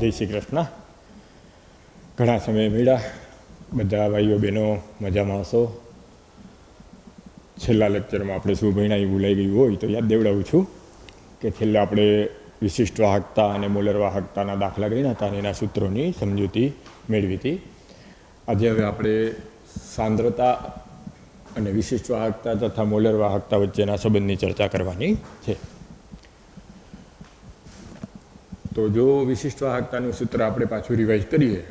जय श्री कृष्ण। घणा समय मेळ्या बधा भाईओ बहनों मजा में हशो। छेल्ला लेक्चर में आपणे शुं भण्या ए भूलाई गयुं होय तो याद देवडावुं छुं कि छेल्ले आपणे विशिष्ट वाहकता अने मोलर वाहकताना दाखला गण्या हता अने एना सूत्रोनी समजूती मेळवी हती। आजे हवे आपणे सांद्रता अने विशिष्ट वाहकता तथा मोलर वाहकता वच्चेना संबंधनी चर्चा करवानी छे। तो जो विशिष्ट वाहकतानुं सूत्र आपणे पाछुं रिवाइज करीए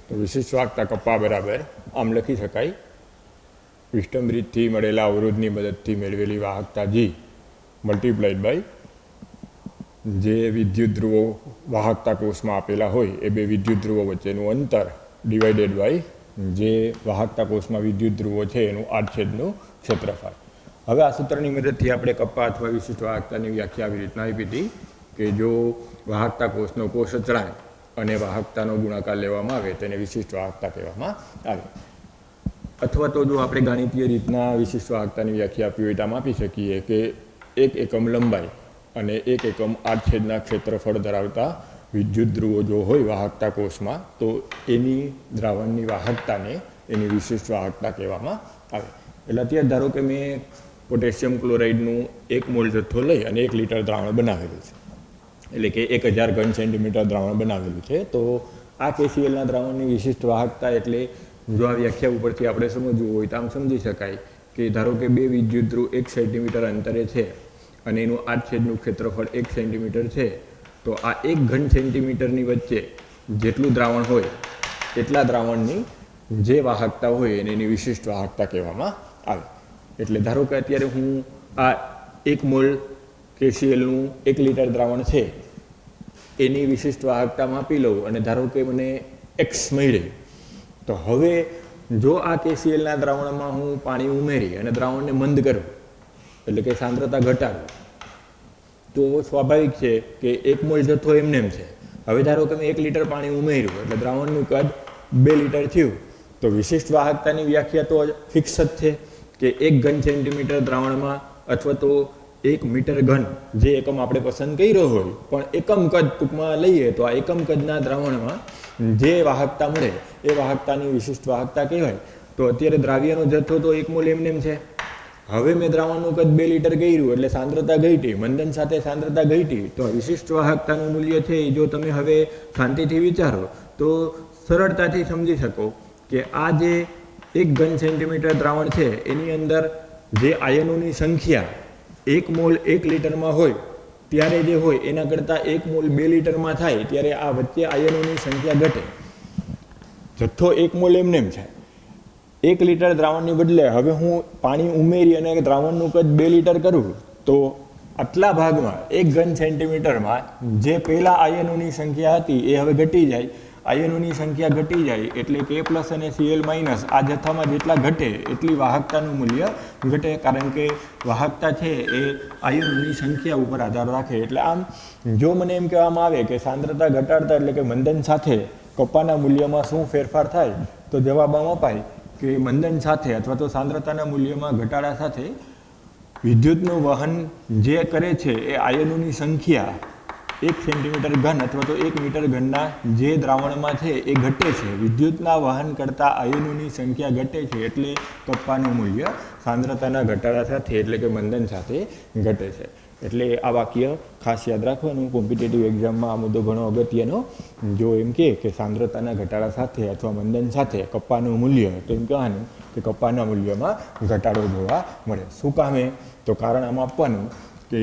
तो विशिष्ट वाहकता कप्पा बराबर आम लखी शकाय विष्टम रीतथी मळेला अवरोधनी मददथी मेळवेली वाहकता जी मल्टीप्लाइड बाय जे विद्युत ध्रुवो वाहकता कोषमां आपेला होय ए बे विद्युत ध्रुवो वच्चेनुं अंतर डिवाइडेड बाय जे वाहकता कोषमां विद्युत ध्रुवो छे एनुं आडछेदनुं क्षेत्रफळ। हवे आ सूत्रनी मददथी आपणे कप्पा अथवा विशिष्ट वाहकतानी व्याख्या આવી રીતના આપી હતી કે જો વાહકતા કોષનો કોષ અચળાંક અને વાહકતાનો ગુણાકાર લેવામાં આવે તેને વિશિષ્ટ વાહકતા કહેવામાં આવે। અથવા તો જો આપણે ગાણિતીય રીતના વિશિષ્ટ વાહકતાની વ્યાખ્યા આપી હોય તો આમ આપી શકીએ કે 1 એકમ લંબાઈ અને 1 એકમ આડછેદના ક્ષેત્રફળ ધરાવતા વિદ્યુત ધ્રુવો જો હોય વાહકતા કોષમાં તો એની દ્રાવણની વાહકતાને એની વિશિષ્ટ વાહકતા કહેવામાં આવે। એટલે અત્યારે ધારો કે મેં પોટેશિયમ ક્લોરાઇડનું 1 મોલ જથ્થો લઈ અને 1 લિટર દ્રાવણ બનાવેલું છે, એટલે કે 1000 ઘન સેન્ટીમીટર દ્રાવણ બનાવેલું છે। તો આ KClના દ્રાવણની વિશિષ્ટ વાહકતા એટલે જો આ વ્યાખ્યા ઉપરથી આપણે સમજવું હોય તો આમ સમજી શકાય કે ધારો કે બે વિદ્યુત ધ્રુવ 1 સેન્ટીમીટર અંતરે છે અને એનું આડછેદનું ક્ષેત્રફળ 1 સેન્ટીમીટર છે, તો આ 1 ઘન સેન્ટીમીટરની વચ્ચે જેટલું દ્રાવણ હોય એટલા દ્રાવણની જે વાહકતા હોય એની વિશિષ્ટ વાહકતા કહેવામાં આવે। એટલે ધારો કે અત્યારે હું આ 1 મોલ KClનું 1 લિટર દ્રાવણ છે એની વિશિષ્ટ વાહકતા માપી લઉં અને ધારો કે મને x મળી, તો હવે જો આ KClના દ્રાવણમાં હું પાણી ઉમેરી અને દ્રાવણને મંદ કરું એટલે કે સાંદ્રતા ઘટાડું તો સ્વાભાવિક છે કે 1 મોલ જથ્થો એમનેમ છે। હવે ધારો કે મેં 1 લિટર પાણી ઉમેર્યું એટલે દ્રાવણનું કદ 2 લિટર થયું, તો વિશિષ્ટ વાહકતાની વ્યાખ્યા તો ફિક્સ જ છે કે 1 ઘન સેન્ટીમીટર દ્રાવણમાં અથવા તો 1 મીટર ઘન જે એકમ આપણે પસંદ કર્યો હોય પણ એકમ કદ ટૂંકમાં લઈએ તો આ એકમ કદના દ્રાવણમાં જે વાહકતા મળે એ વાહકતાની વિશિષ્ટ વાહકતા કહેવાય। તો અત્યારે દ્રાવ્યનો જથ્થો તો 1 મોલ એમનેમ છે। હવે મેં દ્રાવણનું કદ 2 લિટર કર્યું એટલે સાંદ્રતા ઘટી, મંદન સાથે સાંદ્રતા ઘટી, તો વિશિષ્ટ વાહકતાનું મૂલ્ય છે જો તમે હવે શાંતિથી વિચારો તો સરળતાથી સમજી શકો કે આ જે 1 ઘન સેન્ટીમીટર દ્રાવણ છે એની અંદર જે આયનોની સંખ્યા 1 મોલ 1 લિટરમાં હોય ત્યારે જે હોય એના કરતાં 1 મોલ 2 લિટરમાં થાય ત્યારે આ વચ્ચે આયનોની સંખ્યા ઘટે। જથ્થો 1 મોલ એમનેમ છે, 1 લિટર દ્રાવણની બદલે હવે હું પાણી ઉમેરી અને દ્રાવણનું કદ 2 લિટર કરું તો આટલા ભાગમાં 1 ઘન સેન્ટીમીટરમાં જે પહેલાં આયનોની સંખ્યા હતી એ હવે ઘટી જાય। આયનોની સંખ્યા ઘટી જાય એટલે K પ્લસ અને Cl માઇનસ આ જથ્થામાં જેટલા ઘટે એટલી વાહકતાનું મૂલ્ય ઘટે, કારણ કે વાહકતા છે એ આયનોની સંખ્યા ઉપર આધાર રાખે। એટલે આમ જો મને એમ કહેવામાં આવે કે સાંદ્રતા ઘટાડતા એટલે કે મંદન સાથે કપ્પાના મૂલ્યમાં શું ફેરફાર થાય તો જવાબ આમ અપાય કે મંદન સાથે અથવા તો સાંદ્રતાના મૂલ્યમાં ઘટાડા સાથે વિદ્યુતનું વહન જે કરે છે એ આયનોની સંખ્યા 1 સેન્ટીમીટર ઘન અથવા તો 1 મીટર ઘનના જે દ્રાવણમાં છે એ ઘટે છે। વિદ્યુતના વહન કરતાં આયનોની સંખ્યા ઘટે છે એટલે કપ્પાનું મૂલ્ય સાંદ્રતાના ઘટાડા સાથે એટલે કે મંદન સાથે ઘટે છે। એટલે આ વાક્ય ખાસ યાદ રાખવાનું, કોમ્પિટિટિવ એક્ઝામમાં આ મુદ્દો ઘણો અગત્યનો। જો એમ કે સાંદ્રતાના ઘટાડા સાથે અથવા મંદન સાથે કપ્પાનું મૂલ્ય તો એમ કહેવાનું કે કપ્પાના મૂલ્યમાં ઘટાડો જોવા મળે। શું કામે? તો કારણ આમાં આપવાનું કે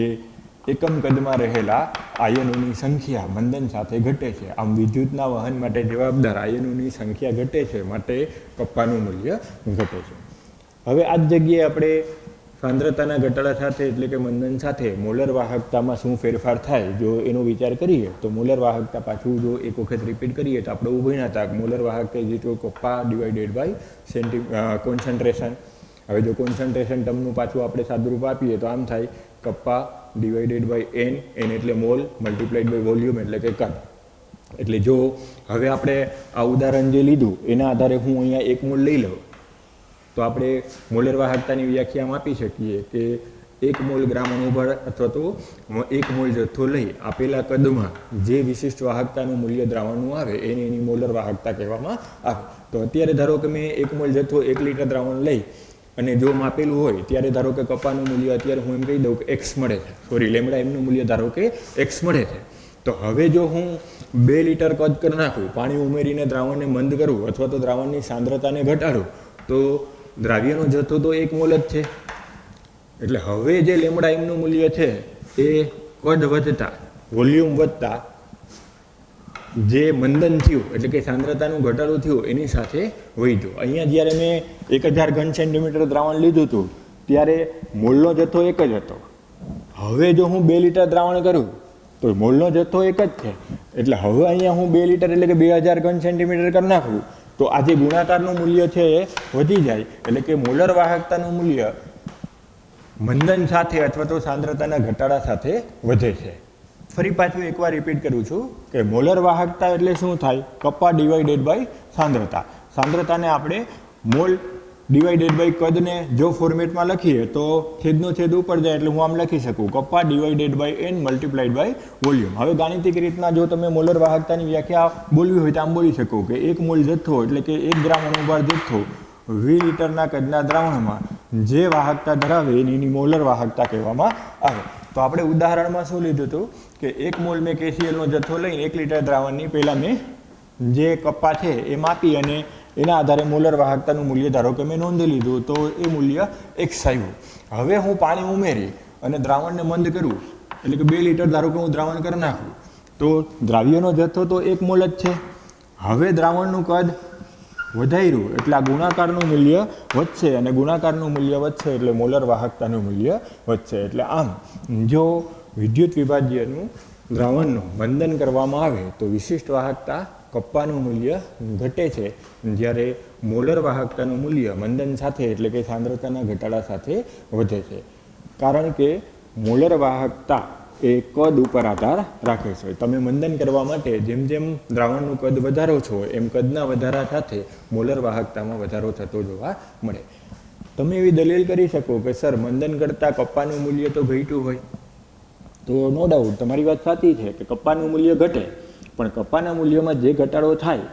એકમ કદમાં રહેલા આયનોની સંખ્યા મંદન સાથે ઘટે છે। આમ વિદ્યુતના વહન માટે જવાબદાર આયનોની સંખ્યા ઘટે છે માટે કપ્પાનું મૂલ્ય ઘટે છે। હવે આ જ જગ્યાએ આપણે સાંદ્રતાના ઘટાડા સાથે એટલે કે મંદન સાથે મોલર વાહકતામાં શું ફેરફાર થાય જો એનો વિચાર કરીએ તો મોલર વાહકતા પાછું જો એક વખત રિપીટ કરીએ તો આપણે ઉભી ના હતા મોલર વાહકતા is equal kappa divided by concentration. હવે જો કોન્સન્ટ્રેશન ટર્મનું પાછું આપણે સાદુરૂપ આપીએ તો આમ થાય કપ્પા ડિવાઇડેડ બાય n એટલે મોલ મલ્ટીપ્લાઇડ બાય વોલ્યુમ એટલે કે કદ। એટલે જો હવે આપણે આ ઉદાહરણ જે લીધું એના આધારે હું અહીંયા 1 મોલ લઈ લઉં તો આપણે મોલર વાહકતાની વ્યાખ્યામાં આપી શકીએ કે 1 મોલ ગ્રામ અણુભાર અથવા તો 1 મોલ જથ્થો લઈ આપેલા કદમાં જે વિશિષ્ટ વાહકતાનું મૂલ્ય દ્રાવણનું આવે એની મોલર વાહકતા કહેવામાં આવે. તો અત્યારે ધારો કે મેં 1 મોલ જથ્થો 1 લીટર દ્રાવણ લઈ અને જો માપેલું હોય ત્યારે ધારો કે કપાનું મૂલ્ય અત્યારે હું એમ કહી દઉં કે x મળે છે, સોરી લેમડા એમનું મૂલ્ય ધારો કે x મળે છે. તો હવે જો હું 2 લીટર કદ કરી નાખું, પાણી ઉમેરીને દ્રાવણને મંદ કરું અથવા તો દ્રાવણની સાંદ્રતાને ઘટાડું, તો દ્રાવ્યનો જથ્થો તો 1 મોલ જ છે. એટલે હવે જે લેમડા એમનું મૂલ્ય છે એ કદ વધતા, વોલ્યુમ વધતા જે મંદન થયું એટલે કે સાંદ્રતાનું ઘટાડો થયું એની સાથે વધ્યો. અહીંયા જ્યારે મેં 1000 ઘન સેન્ટીમીટર દ્રાવણ લીધું હતું ત્યારે મોલનો જથ્થો 1 જ હતો. હવે જો હું 2 લીટર દ્રાવણ કરું તો મોલનો જથ્થો 1 જ છે. એટલે હવે અહીંયા હું 2 લીટર એટલે કે 2000 ઘન સેન્ટીમીટર કરી નાખું તો આ જે ગુણાકારનું મૂલ્ય છે એ વધી જાય. એટલે કે મોલર વાહકતાનું મૂલ્ય મંદન સાથે અથવા તો સાંદ્રતાના ઘટાડા સાથે વધે છે. ફરી પાછું એકવાર રિપીટ કરું છું કે મોલર વાહકતા એટલે શું થાય? કપ્પા ડિવાઇડેડ બાય સાંદ્રતા. સાંદ્રતાને આપણે મોલ ડિવાઇડેડ બાય કદને જો ફોર્મેટમાં લખીએ તો છેદનો છેદ ઉપર જાય એટલે હું આમ લખી શકું kappa divided by n multiplied by volume. હવે ગાણિતિક રીતના જો તમે મોલર વાહકતાની વ્યાખ્યા બોલવી હોય તો આમ બોલી શકો કે 1 મોલ જથ્થો એટલે કે 1 ગ્રામ અણુભાર જથ્થો 20 લીટરના કદના દ્રાવણમાં જે વાહકતા ધરાવે એની મોલર વાહકતા કહેવામાં આવે. તો આપણે ઉદાહરણમાં શું લીધું હતું કે 1 મોલ મેં KClનો જથ્થો લઈને 1 લીટર દ્રાવણની પહેલાં મેં જે કપ્પા છે એ માપી અને એના આધારે મોલર વાહકતાનું મૂલ્ય ધારો કે મેં નોંધી લીધું તો એ મૂલ્ય x આવ્યું. હવે હું પાણી ઉમેરી અને દ્રાવણને મંદ કરું એટલે કે 2 લીટર ધારો કે હું દ્રાવણ કરી નાખું તો દ્રાવ્યનો જથ્થો તો 1 મોલ જ છે. હવે દ્રાવણનું કદ વધાર્યું એટલે આ ગુણાકારનું મૂલ્ય વધશે અને ગુણાકારનું મૂલ્ય વધશે એટલે મોલર વાહકતાનું મૂલ્ય વધશે. એટલે આમ જો વિદ્યુત વિભાજ્યનું દ્રાવણનું મંદન કરવામાં આવે તો વિશિષ્ટ વાહકતા કપ્પાનું મૂલ્ય ઘટે છે, જ્યારે મોલર વાહકતાનું મૂલ્ય મંદન સાથે એટલે કે સાંદ્રતાના ઘટાડા સાથે વધે છે. કારણ કે મોલર વાહકતા એ કદ ઉપર આધાર રાખે છે. તમે મંદન કરવા માટે જેમ જેમ દ્રાવણનું કદ વધારો છો એમ કદના વધારા સાથે મોલર વાહકતામાં વધારો થતો જોવા મળે. તમે એવી દલીલ કરી શકો કે સર મંદન કરતાં કપ્પાનું મૂલ્ય તો ઘટ્યું હોય, તો નો ડાઉટ તમારી વાત સાચી છે કે કપ્પાનું મૂલ્ય ઘટે, પણ કપ્પાના મૂલ્યમાં જે ઘટાડો થાય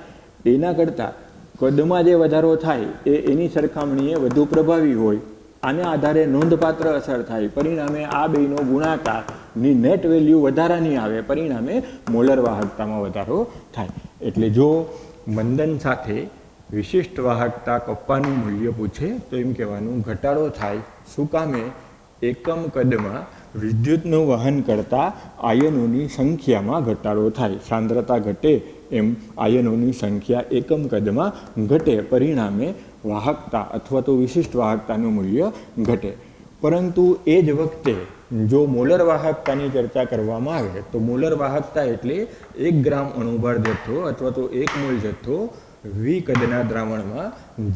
એના કરતાં કદમાં જે વધારો થાય એ એની સરખામણીએ વધુ પ્રભાવી હોય. આના આધારે નોંધપાત્ર અસર થાય, પરિણામે આ બેનો ગુણાકારની નેટ વેલ્યુ વધારાની આવે, પરિણામે મોલર વાહકતામાં વધારો થાય. એટલે જો મંદન સાથે વિશિષ્ટ વાહકતા કપ્પાનું મૂલ્ય પૂછે તો એમ કહેવાનું ઘટાડો થાય. શું કામે? એકમ કદમાં વિદ્યુતનું વહન કરતા આયનોની સંખ્યામાં ઘટાડો થાય. સાંદ્રતા ઘટે એમ આયનોની સંખ્યા એકમ કદમાં ઘટે, પરિણામે વાહકતા અથવા તો વિશિષ્ટ વાહકતાનું મૂલ્ય ઘટે. પરંતુ એ જ વખતે જો મોલર વાહકતાની ચર્ચા કરવામાં આવે તો મોલર વાહકતા એટલે 1 ગ્રામ અણુભાર જથ્થો અથવા તો 1 મોલ જથ્થો V કદના દ્રાવણમાં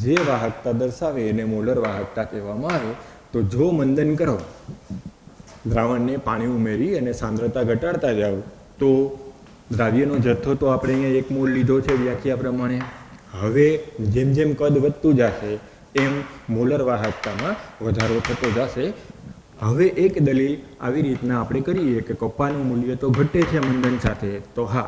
જે વાહકતા દર્શાવે એને મોલર વાહકતા કહેવામાં આવે. તો જો મંદન કરો, દ્રાવણને પાણી ઉમેરી અને સાંદ્રતા ઘટાડતા જાઓ તો દ્રાવ્યનો જથ્થો તો આપણે અહીંયા 1 મોલ લીધો છે વ્યાખ્યા પ્રમાણે. હવે જેમ જેમ કદ વધતું જશે એમ મોલર વાહકતામાં વધારો થતો જશે. હવે એક દલીલ આવી રીતના આપણે કરીએ કે કપ્પાનું મૂલ્ય તો ઘટે છે મંદન સાથે, તો હા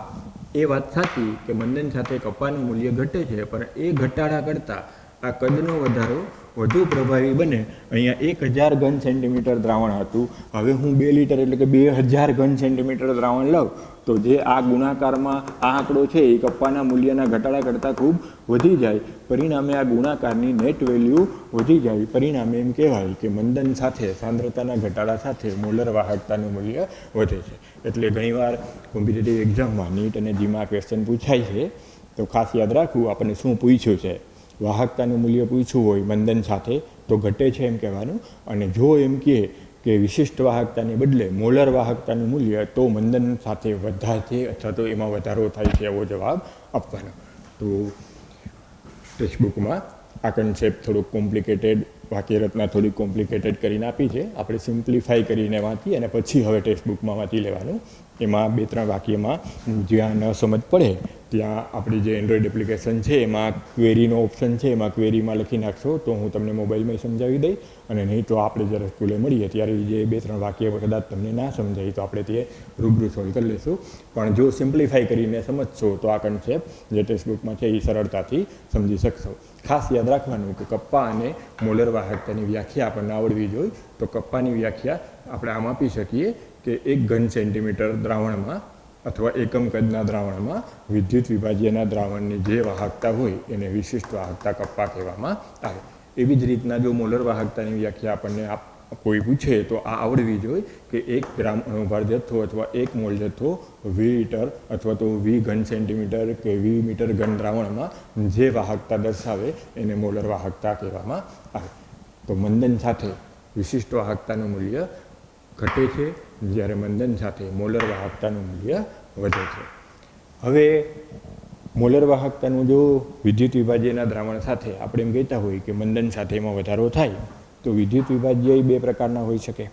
એ વાત સાચી કે મંદન સાથે કપ્પાનું મૂલ્ય ઘટે છે, પણ એ ઘટાડા કરતાં આ કદનો વધારો વધુ પ્રભાવી બને. અહીંયા 1000 ઘન સેન્ટીમીટર દ્રાવણ હતું, હવે હું 2 લીટર એટલે કે 2000 ઘન સેન્ટીમીટર દ્રાવણ લઉં તો જે આ ગુણાકારમાં આ આંકડો છે એ કપ્પાના મૂલ્યના ઘટાડા કરતાં ખૂબ વધી જાય, પરિણામે આ ગુણાકારની નેટ વેલ્યુ વધી જાય. પરિણામે એમ કહેવાય કે મંદન સાથે સાંદ્રતાના ઘટાડા સાથે મોલર વાહકતાનું મૂલ્ય વધે છે. એટલે ઘણીવાર કોમ્પિટિટિવ એક્ઝામમાં નીટ અને જીમાં ક્વેશ્ચન પૂછાય છે તો ખાસ યાદ રાખવું આપણને શું પૂછ્યું છે. વાહકતાનું મૂલ્ય પૂછવું હોય મંદન સાથે તો ઘટે છે એમ કહેવાનું, અને જો એમ કહે કે વિશિષ્ટ વાહકતાને બદલે મોલર વાહકતાનું મૂલ્ય તો મંદન સાથે વધારે છે અથવા તો એમાં વધારો થાય છે એવો જવાબ આપવાનો. તો ટેક્સ્ટબુકમાં આ કન્સેપ્ટ થોડુંક કોમ્પ્લિકેટેડ, વાક્યરચના થોડી કોમ્પ્લિકેટેડ કરીને આપી છે. આપણે સિમ્પ્લિફાઈ કરીને વાંચી અને પછી હવે ટેક્સ્ટબુકમાં વાંચી લેવાનું એમાં 2-3 વાક્યમાં જ્યાં ન સમજ પડે ત્યાં આપણી જે એન્ડ્રોઈડ એપ્લિકેશન છે એમાં ક્વેરીનો ઓપ્શન છે, એમાં ક્વેરીમાં લખી નાખશો તો હું તમને મોબાઈલમાં સમજાવી દઈ, અને નહીં તો આપણે જ્યારે સ્કૂલે મળીએ ત્યારે જે 2-3 વાક્ય કદાચ તમને ના સમજાય તો આપણે તે રૂબરૂ સોલ્વ કરી લઈશું. પણ જો સિમ્પ્લિફાઈ કરીને સમજશો તો આ કન્સેપ્ટ જે ટેક્સ્ટબુકમાં છે એ સરળતાથી સમજી શકશો. ખાસ યાદ રાખવાનું કે કપ્પા અને મોલર વાહકતાની વ્યાખ્યા આપણને આવડવી જોઈએ. તો કપ્પાની વ્યાખ્યા આપણે આમ આપી શકીએ કે 1 ઘન સેન્ટીમીટર દ્રાવણમાં અથવા એકમ કદના દ્રાવણમાં વિદ્યુત વિભાજ્યના દ્રાવણની જે વાહકતા હોય એને વિશિષ્ટ વાહકતા કપ્પા કહેવામાં આવે. એવી જ રીતના જો મોલર વાહકતાની વ્યાખ્યા આપણને કોઈ પૂછે તો આ આવડવી જોઈએ કે 1 ગ્રામ અણુભાર જથ્થો અથવા 1 મોલ જથ્થો V લિટર અથવા તો V ઘન સેન્ટીમીટર કે V મીટર ઘન દ્રાવણમાં જે વાહકતા દર્શાવે એને મોલર વાહકતા કહેવામાં આવે. તો મંદન સાથે વિશિષ્ટ વાહકતાનું મૂલ્ય ઘટે છે, જ્યારે મંદન સાથે મોલર વાહકતાનું મૂલ્ય વધે છે. હવે મોલર વાહકતાનું જો વિદ્યુત વિભાજ્યના દ્રાવણ સાથે આપણે એમ કહેતા હોય કે મંદન સાથે એમાં વધારો થાય તો વિદ્યુત વિભાજ્ય 2 પ્રકારના હોઈ શકે,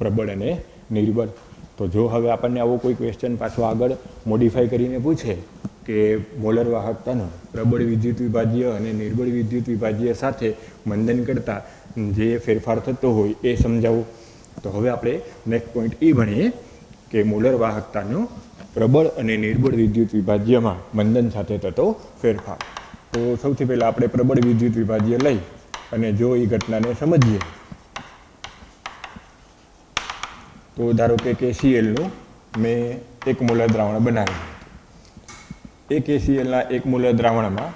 પ્રબળ અને નિર્બળ. તો જો હવે આપણને આવો કોઈ ક્વેશ્ચન પાછો આગળ મોડિફાઈ કરીને પૂછે કે મોલર વાહકતાનો પ્રબળ વિદ્યુત વિભાજ્ય અને નિર્બળ વિદ્યુત વિભાજ્ય સાથે મંદન કરતાં જે ફેરફાર થતો હોય એ સમજાવો. તો હવે આપણે નેક્સ્ટ પોઈન્ટ એ ભણીએ કે મોલર વાહકતાનો પ્રબળ અને નિર્બળ વિદ્યુત વિભાજ્યમાં મંદન સાથે થતો ફેરફાર. તો સૌથી પહેલાં આપણે પ્રબળ વિદ્યુત વિભાજ્ય લઈ અને જો એ ઘટનાને સમજીએ તો ધારો કે KClનું મેં 1 મોલર દ્રાવણ બનાવ્યું. એ KClના 1 મોલર દ્રાવણમાં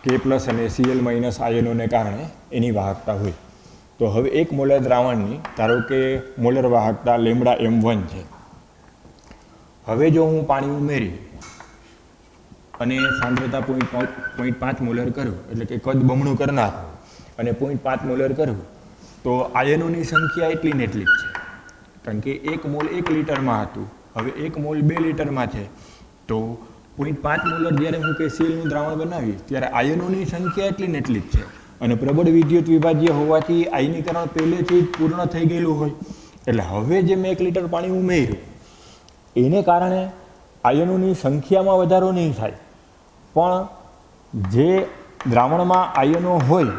K+ અને Cl- આયનોને કારણે એની વાહકતા હોય. તો હવે 1 મોલર દ્રાવણની ધારો કે મોલર વાહકતા λm1 છે. હવે જો હું પાણી ઉમેરી અને સાંદ્રતા 0.5 મોલર કરું, એટલે કે કદ બમણું કરી નાખું અને 0.5 મોલર કરું તો આયનોની સંખ્યા એટલી ને એટલી જ છે. કારણ કે 1 મોલ 1 લિટરમાં હતું, હવે 1 મોલ 2 લિટરમાં છે. તો 0.5 મોલર જ્યારે હું KClનું દ્રાવણ બનાવીશ ત્યારે આયનોની સંખ્યા એટલી ને એટલી જ છે. અને પ્રબળ વિદ્યુત વિભાજ્ય હોવાથી આયનીકરણ પહેલેથી જ પૂર્ણ થઈ ગયેલું હોય. એટલે હવે જે મેં 1 લિટર પાણી ઉમેર્યું એને કારણે આયનોની સંખ્યામાં વધારો નહીં થાય, પણ જે દ્રાવણમાં આયનો હોય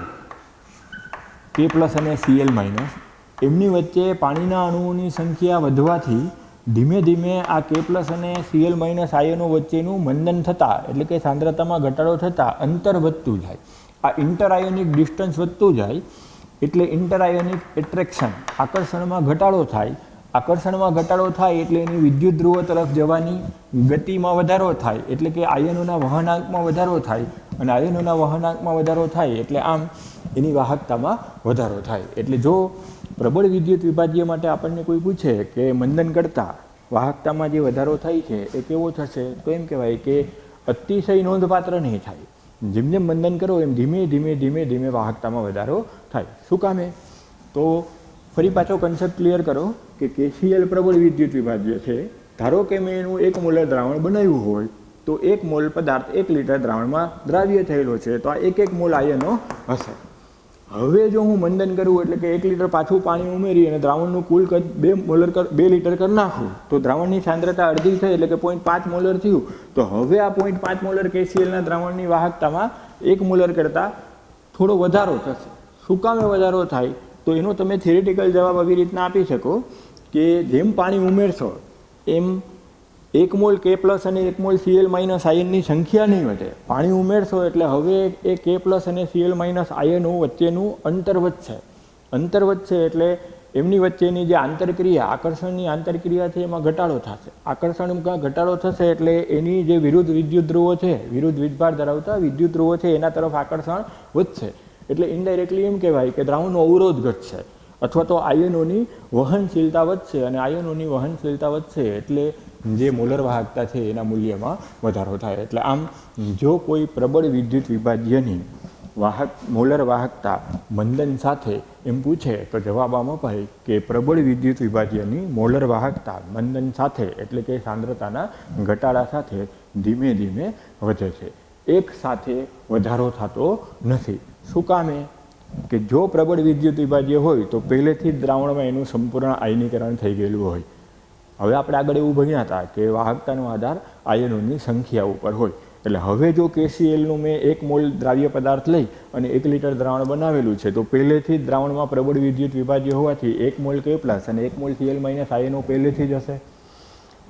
K+ અને Cl- એમની વચ્ચે પાણીના અણુઓની સંખ્યા વધવાથી ધીમે ધીમે આ K+ અને Cl- આયનો વચ્ચેનું મંદન થતાં, એટલે કે સાંદ્રતામાં ઘટાડો થતાં અંતર વધતું જાય. આ ઇન્ટરઆયોનિક ડિસ્ટન્સ વધતું જાય એટલે ઇન્ટરઆયોનિક એટ્રેક્શન, આકર્ષણમાં ઘટાડો થાય. આકર્ષણમાં ઘટાડો થાય એટલે એની વિદ્યુત ધ્રુવ તરફ જવાની ગતિમાં વધારો થાય, એટલે કે આયનોના વહનાંકમાં વધારો થાય. અને આયનોના વહનાંકમાં વધારો થાય એટલે આમ એની વાહકતામાં વધારો થાય. એટલે જો પ્રબળ વિદ્યુત વિભાજ્ય માટે આપણને કોઈ પૂછે કે મંદન કરતાં વાહકતામાં જે વધારો થાય છે એ કેવો થશે, તો એમ કહેવાય કે અતિશય નોંધપાત્ર નહીં થાય. જેમ જેમ મંદન કરો એમ ધીમે ધીમે ધીમે ધીમે વાહકતામાં વધારો થાય. શું કામે? તો ફરી પાછો કન્સેપ્ટ ક્લિયર કરો કે KCl પ્રબળ વિદ્યુત વિભાજ્ય છે. ધારો કે મેં એનું 1 મોલર દ્રાવણ બનાવ્યું હોય તો 1 મોલ પદાર્થ 1 લિટર દ્રાવણમાં દ્રાવ્ય થયેલો છે, તો આ 1 મોલ આયનો હશે. હવે જો હું મંદન કરું એટલે કે 1 લિટર પાછું પાણી ઉમેરી અને દ્રાવણનું કુલ કદ 2 લિટર કરી નાખું તો દ્રાવણની સાંદ્રતા અડધી થઈ, એટલે કે 0.5 મોલર થયું. તો હવે આ 0.5 મોલર KClના દ્રાવણની વાહકતામાં 1 મોલર કરતાં થોડો વધારો થશે. શું કામે વધારો થાય? તો એનો તમે થિયરિટિકલ જવાબ આવી રીતના આપી શકો કે જેમ પાણી ઉમેરશો એમ 1 મોલ K+ અને 1 મોલ Cl- આયનની સંખ્યા નહીં વધે. પાણી ઉમેરશો એટલે હવે એ K+ અને Cl- આયનો વચ્ચેનું અંતર વધશે. અંતર વધશે એટલે એમની વચ્ચેની જે આંતરક્રિયા, આકર્ષણની આંતરક્રિયા છે એમાં ઘટાડો થશે. આકર્ષણમાં ઘટાડો થશે એટલે એની જે વિરુદ્ધ વિદ્યુત ધ્રુવો છે, વિરુદ્ધ વીજભાર ધરાવતા વિદ્યુત ધ્રુવો છે એના તરફ આકર્ષણ વધશે. એટલે ઇનડાયરેક્ટલી એમ કહેવાય કે દ્રાવણનો અવરોધ ઘટશે અથવા તો આયનોની વહનશીલતા વધશે. અને આયનોની વહનશીલતા વધશે એટલે જે મોલર વાહકતા છે એના મૂલ્યમાં વધારો થાય. એટલે આમ જો કોઈ પ્રબળ વિદ્યુત વિભાજ્યની મોલર વાહકતા મંદન સાથે એમ પૂછે તો જવાબ આમ અપાય કે પ્રબળ વિદ્યુત વિભાજ્યની મોલર વાહકતા મંદન સાથે, એટલે કે સાંદ્રતાના ઘટાડા સાથે ધીમે ધીમે વધે છે. એક સાથે વધારો થતો નથી. શું કામે? કે જો પ્રબળ વિદ્યુત વિભાજ્ય હોય તો પહેલેથી જ દ્રાવણમાં એનું સંપૂર્ણ આયનીકરણ થઈ ગયેલું હોય. હવે આપણે આગળ એવું ભણ્યા હતા કે વાહકતાનો આધાર આયનોની સંખ્યા ઉપર હોય. એટલે હવે જો KClનું મેં 1 મોલ દ્રાવ્ય પદાર્થ લઈ અને 1 લિટર દ્રાવણ બનાવેલું છે, તો પહેલેથી જ દ્રાવણમાં પ્રબળ વિદ્યુત વિભાજ્ય હોવાથી 1 મોલ K+ અને 1 મોલ Cl- આયનો પહેલેથી જ હશે.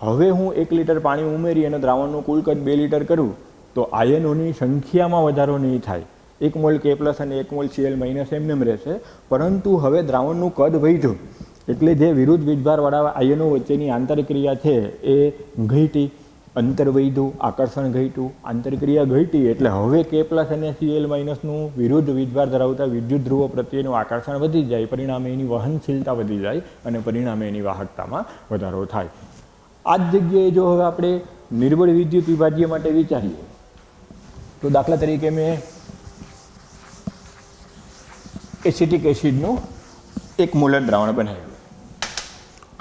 હવે હું 1 લિટર પાણી ઉમેરી અને દ્રાવણનું કુલ કદ 2 લિટર કરું તો આયનોની સંખ્યામાં વધારો નહીં થાય. 1 મોલ K+ અને 1 મોલ Cl- એમનેમ રહેશે, પરંતુ હવે દ્રાવણનું કદ વધ્યું એટલે જે વિરુદ્ધ વીજભારવાળા આયનો વચ્ચેની આંતરક્રિયા છે એ ઘટી, અંતર વધ્યું, આકર્ષણ ઘટ્યું, આંતરક્રિયા ઘટી એટલે હવે K+ અને Cl- વિરુદ્ધ વીજભાર ધરાવતા વિદ્યુત ધ્રુવો પ્રત્યેનું આકર્ષણ વધી જાય, પરિણામે એની વહનશીલતા વધી જાય અને પરિણામે એની વાહકતામાં વધારો થાય. આ જ જગ્યાએ જો હવે આપણે નિર્બળ વિદ્યુત વિભાજ્ય માટે વિચારીએ તો દાખલા તરીકે મેં એસિટિક એસિડનું 1 મોલર દ્રાવણ બનાવ્યું.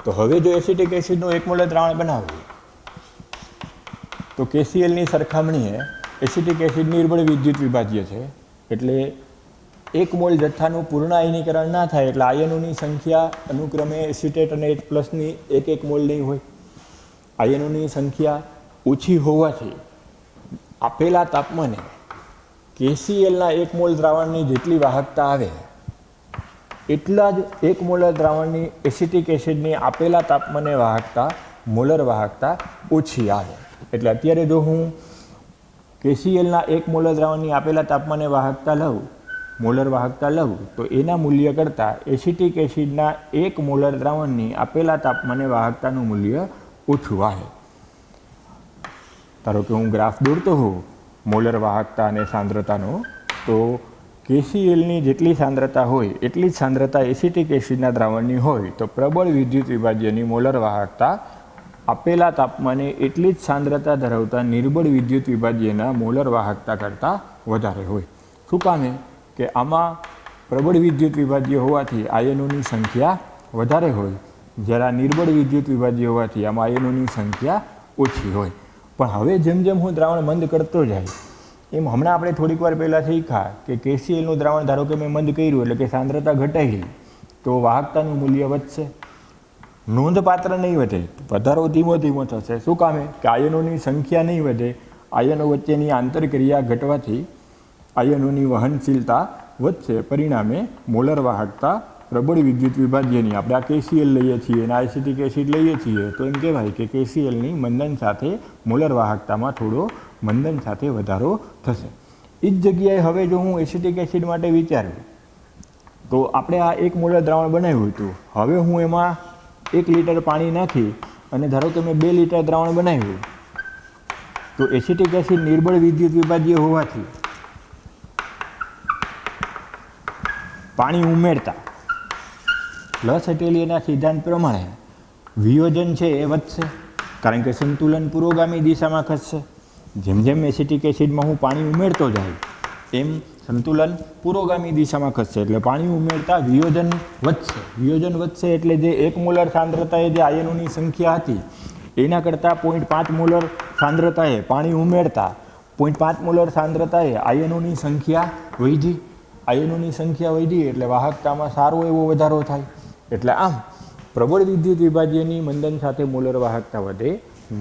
તો હવે જો એસિટિક એસિડનું 1 મોલર દ્રાવણ બનાવ્યું તો KClની સરખામણીએ એસિટિક એસિડ નિર્બળ વિદ્યુત વિભાજ્ય છે, એટલે 1 મોલ જથ્થાનું પૂર્ણ આયનીકરણ ના થાય એટલે આયનોની સંખ્યા અનુક્રમે એસિટેટ અને H+ની 1 મોલ નહીં હોય. આયનોની સંખ્યા ઓછી હોવાથી આપેલા તાપમાને KClના 1 મોલ દ્રાવણની જેટલી વાહકતા આવે એટલા જ 1 મોલર દ્રાવણની એસિટિક એસિડની આપેલા તાપમાને વાહકતા, મોલર વાહકતા ઓછી આવે. એટલે અત્યારે જો હું KClના 1 મોલર દ્રાવણની આપેલા તાપમાને વાહકતા લઉં, મોલર વાહકતા લઉં, તો એના મૂલ્ય કરતાં એસિટિક એસિડના 1 મોલર દ્રાવણની આપેલા તાપમાને વાહકતાનું મૂલ્ય ઓછું આવે. ધારો કે હું ગ્રાફ દોરતો હોઉં મોલર વાહકતા અને સાંદ્રતાનો, તો KClની જેટલી સાંદ્રતા હોય એટલી જ સાંદ્રતા એસિટિક એસિડના દ્રાવણની હોય તો પ્રબળ વિદ્યુત વિભાજ્યની મોલર વાહકતા આપેલા તાપમાને એટલી જ સાંદ્રતા ધરાવતા નિર્બળ વિદ્યુત વિભાજ્યના મોલર વાહકતા કરતાં વધારે હોય. શું કામે? કે આમાં પ્રબળ વિદ્યુત વિભાજ્ય હોવાથી આયનોની સંખ્યા વધારે હોય, જ્યારે નિર્બળ વિદ્યુત વિભાજ્ય હોવાથી આમાં આયનોની સંખ્યા ઓછી હોય. પણ હવે જેમ જેમ હું દ્રાવણ મંદ કરતો જાય એમ હમણાં આપણે થોડીક વાર પહેલાં શીખ્યા કે KClનું દ્રાવણ ધારો કે મેં મંદ કર્યું એટલે કે સાંદ્રતા ઘટાઈ તો વાહકતાનું મૂલ્ય વધશે, નોંધપાત્ર નહીં વધે, વધારો ધીમો ધીમો થશે. શું કામે? કે આયનોની સંખ્યા નહીં વધે, આયનો વચ્ચેની આંતરક્રિયા ઘટવાથી આયનોની વહનશીલતા વધશે, પરિણામે મોલર વાહકતા પ્રબળ વિદ્યુત વિભાજ્યની આપણે આ KCl લઈએ છીએ અને એસિટિક એસિડ લઈએ છીએ તો એમ કહેવાય કે KClની મંદન સાથે મોલર વાહકતામાં થોડો મંદન સાથે વધારો થશે. એ જ જગ્યાએ હવે જો હું એસિટિક એસિડ માટે વિચારું તો આપણે આ 1 મોલર દ્રાવણ બનાવ્યું હતું, હવે હું એમાં 1 લિટર પાણી નાખી અને ધારો કે મેં 2 લિટર દ્રાવણ બનાવ્યું તો એસિટિક એસિડ નિર્બળ વિદ્યુત વિભાજ્ય હોવાથી પાણી ઉમેરતા લસટેલીના સિદ્ધાંત પ્રમાણે વિયોજન છે એ વધશે, કારણ કે સંતુલન પુરોગામી દિશામાં ખસશે. જેમ જેમ એસિટિક એસિડમાં હું પાણી ઉમેરતો જાય એમ સંતુલન પુરોગામી દિશામાં ખસશે, એટલે પાણી ઉમેરતા વિયોજન વધશે. વિયોજન વધશે એટલે જે 1 મોલર સાંદ્રતાએ જે આયનોની સંખ્યા હતી એના કરતાં 0.5 મોલર સાંદ્રતાએ પાણી ઉમેરતા 0.5 મોલર સાંદ્રતાએ આયનોની સંખ્યા વધી. આયનોની સંખ્યા વધી એટલે વાહકતામાં સારો એવો વધારો થાય. એટલે આમ પ્રબળ વિદ્યુત વિભાજ્યની મંદન સાથે મોલર વાહકતા વધે,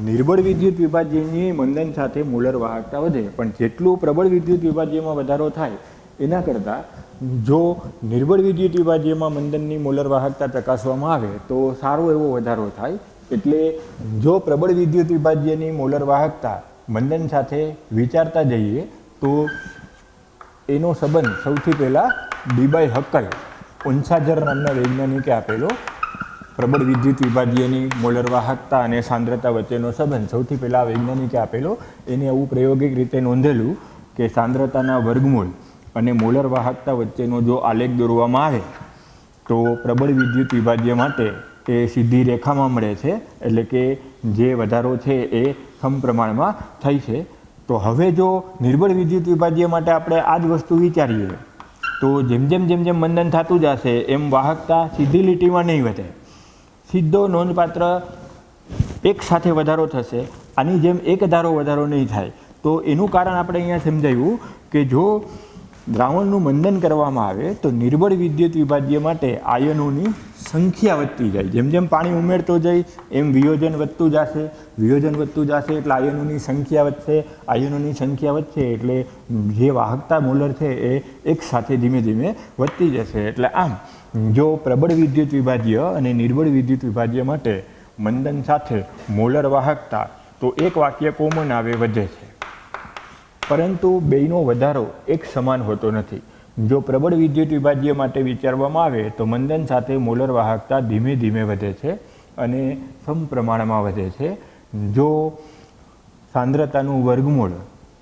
નિર્બળ વિદ્યુત વિભાજ્યની મંદન સાથે મોલર વાહકતા વધે. પણ જેટલું પ્રબળ વિદ્યુત વિભાજ્યમાં વધારો થાય એના કરતાં જો નિર્બળ વિદ્યુત વિભાજ્યમાં મંદનની મોલર વાહકતા ચકાસવામાં આવે તો સારો એવો વધારો થાય. એટલે જો પ્રબળ વિદ્યુત વિભાજ્યની મોલર વાહકતા મંદન સાથે વિચારતા જઈએ તો એનો સંબંધ સૌથી પહેલાં ડી. હકલ, ઉન્સાજર નામના વૈજ્ઞાનિકે આપેલો પ્રબળ વિદ્યુત વિભાજ્યની મોલર વાહકતા અને સાંદ્રતા વચ્ચેનો સંબંધ સૌથી પહેલાં વૈજ્ઞાનિકે આપેલો. એને એવું પ્રાયોગિક રીતે નોંધેલું કે સાંદ્રતાના વર્ગમૂળ અને મોલર વાહકતા વચ્ચેનો જો આલેખ દોરવામાં આવે તો પ્રબળ વિદ્યુત વિભાજ્ય માટે એ સીધી રેખામાં મળે છે, એટલે કે જે વધારો છે એ સમપ્રમાણમાં થાય છે. તો હવે જો નિર્બળ વિદ્યુત વિભાજ્ય માટે આપણે આ જ વસ્તુ વિચારીએ તો જેમ જેમ મંદન થતું જશે એમ વાહકતા સીધી લીટીમાં નહીં વધે, સીધો નોંધપાત્ર એક સાથે વધારો થશે. આની જેમ એક ધારો વધારો નહીં થાય. તો એનું કારણ આપણે અહીંયા સમજાવ્યું કે જો દ્રાવણનું મંદન કરવામાં આવે તો નિર્બળ વિદ્યુત વિભાજ્ય માટે આયનોની સંખ્યા વધતી જાય, જેમ જેમ પાણી ઉમેરતો જાય એમ વિયોજન વધતું જશે, વિયોજન વધતું જશે એટલે આયનોની સંખ્યા વધશે, આયનોની સંખ્યા વધશે એટલે જે વાહકતા મોલર છે એ એક સાથે ધીમે ધીમે વધતી જશે. એટલે આમ જો પ્રબળ વિદ્યુત વિભાજ્ય અને નિર્બળ વિદ્યુત વિભાજ્ય માટે મંદન સાથે મોલર વાહકતા તો એક વાક્ય કોમન આવે વધે છે, પરંતુ બેયનો વધારો એક સમાન હોતો નથી. જો પ્રબળ વિદ્યુત વિભાજ્ય માટે વિચારવામાં આવે તો મંદન સાથે મોલર વાહકતા ધીમે ધીમે વધે છે અને સમપ્રમાણમાં વધે છે. જો સાંદ્રતાનું વર્ગમૂળ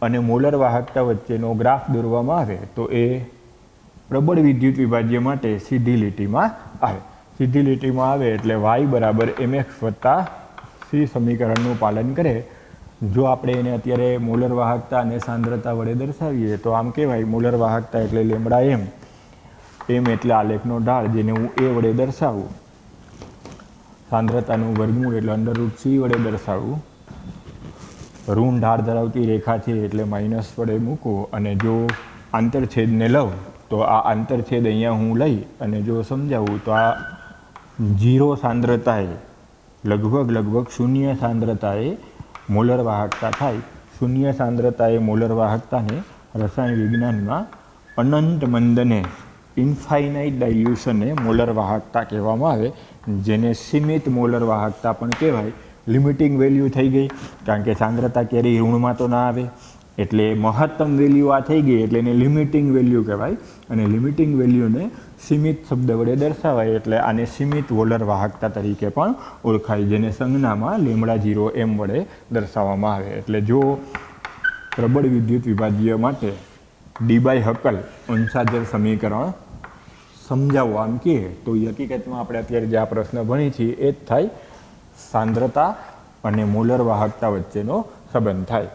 અને મોલર વાહકતા વચ્ચેનો ગ્રાફ દોરવામાં આવે તો એ પ્રબળ વિદ્યુત વિભાજ્ય માટે સીધી લીટીમાં આવે. સીધી લીટીમાં આવે એટલે y બરાબર mx વત્તા c સમીકરણનું પાલન કરે. જો આપણે એને અત્યારે મોલર વાહકતા અને સાંદ્રતા વડે દર્શાવીએ તો આમ કહેવાય મોલર વાહકતા એટલે લેમડા એમ, એમ એટલે આલેખનો ઢાળ જેને હું એ વડે દર્શાવું, સાંદ્રતાનું વર્ગમૂળ એટલે √c વડે દર્શાવું, ઋણ ઢાળ ધરાવતી રેખા છે એટલે માઇનસ વડે મૂકવું, અને જો આંતરછેદને લઉં તો આ આંતરછેદ અહીંયા હું લઈ અને જો સમજાવું તો આ 0 સાંદ્રતાએ લગભગ શૂન્ય સાંદ્રતાએ મોલર વાહકતા થાય. શૂન્ય સાંદ્રતાએ મોલર વાહકતાને રસાયણ વિજ્ઞાનમાં અનંત મંદને ઇન્ફાઇનાઇટ ડાયલ્યુશનને મોલર વાહકતા કહેવામાં આવે, જેને સીમિત મોલર વાહકતા પણ કહેવાય. લિમિટિંગ વેલ્યુ થઈ ગઈ કારણ કે સાંદ્રતા ક્યારેય ઋણમાં તો ના આવે, એટલે મહત્તમ વેલ્યુ આ થઈ ગઈ એટલે એને લિમિટિંગ વેલ્યુ કહેવાય, અને લિમિટિંગ વેલ્યુને સીમિત શબ્દ વડે દર્શાવાય એટલે આને સીમિત મોલર વાહકતા તરીકે પણ ઓળખાય, જેને સંજ્ઞામાં λ0 m વડે દર્શાવવામાં આવે. એટલે જો પ્રબળ વિદ્યુત વિભાજ્ય માટે ડી/હકલ અંશાજર સમીકરણ સમજાવો આમ કહે તો હકીકતમાં આપણે અત્યારે જે આ પ્રશ્ન ભણી છીએ એ જ થાય, સાંદ્રતા અને મોલર વાહકતા વચ્ચેનો સંબંધ થાય.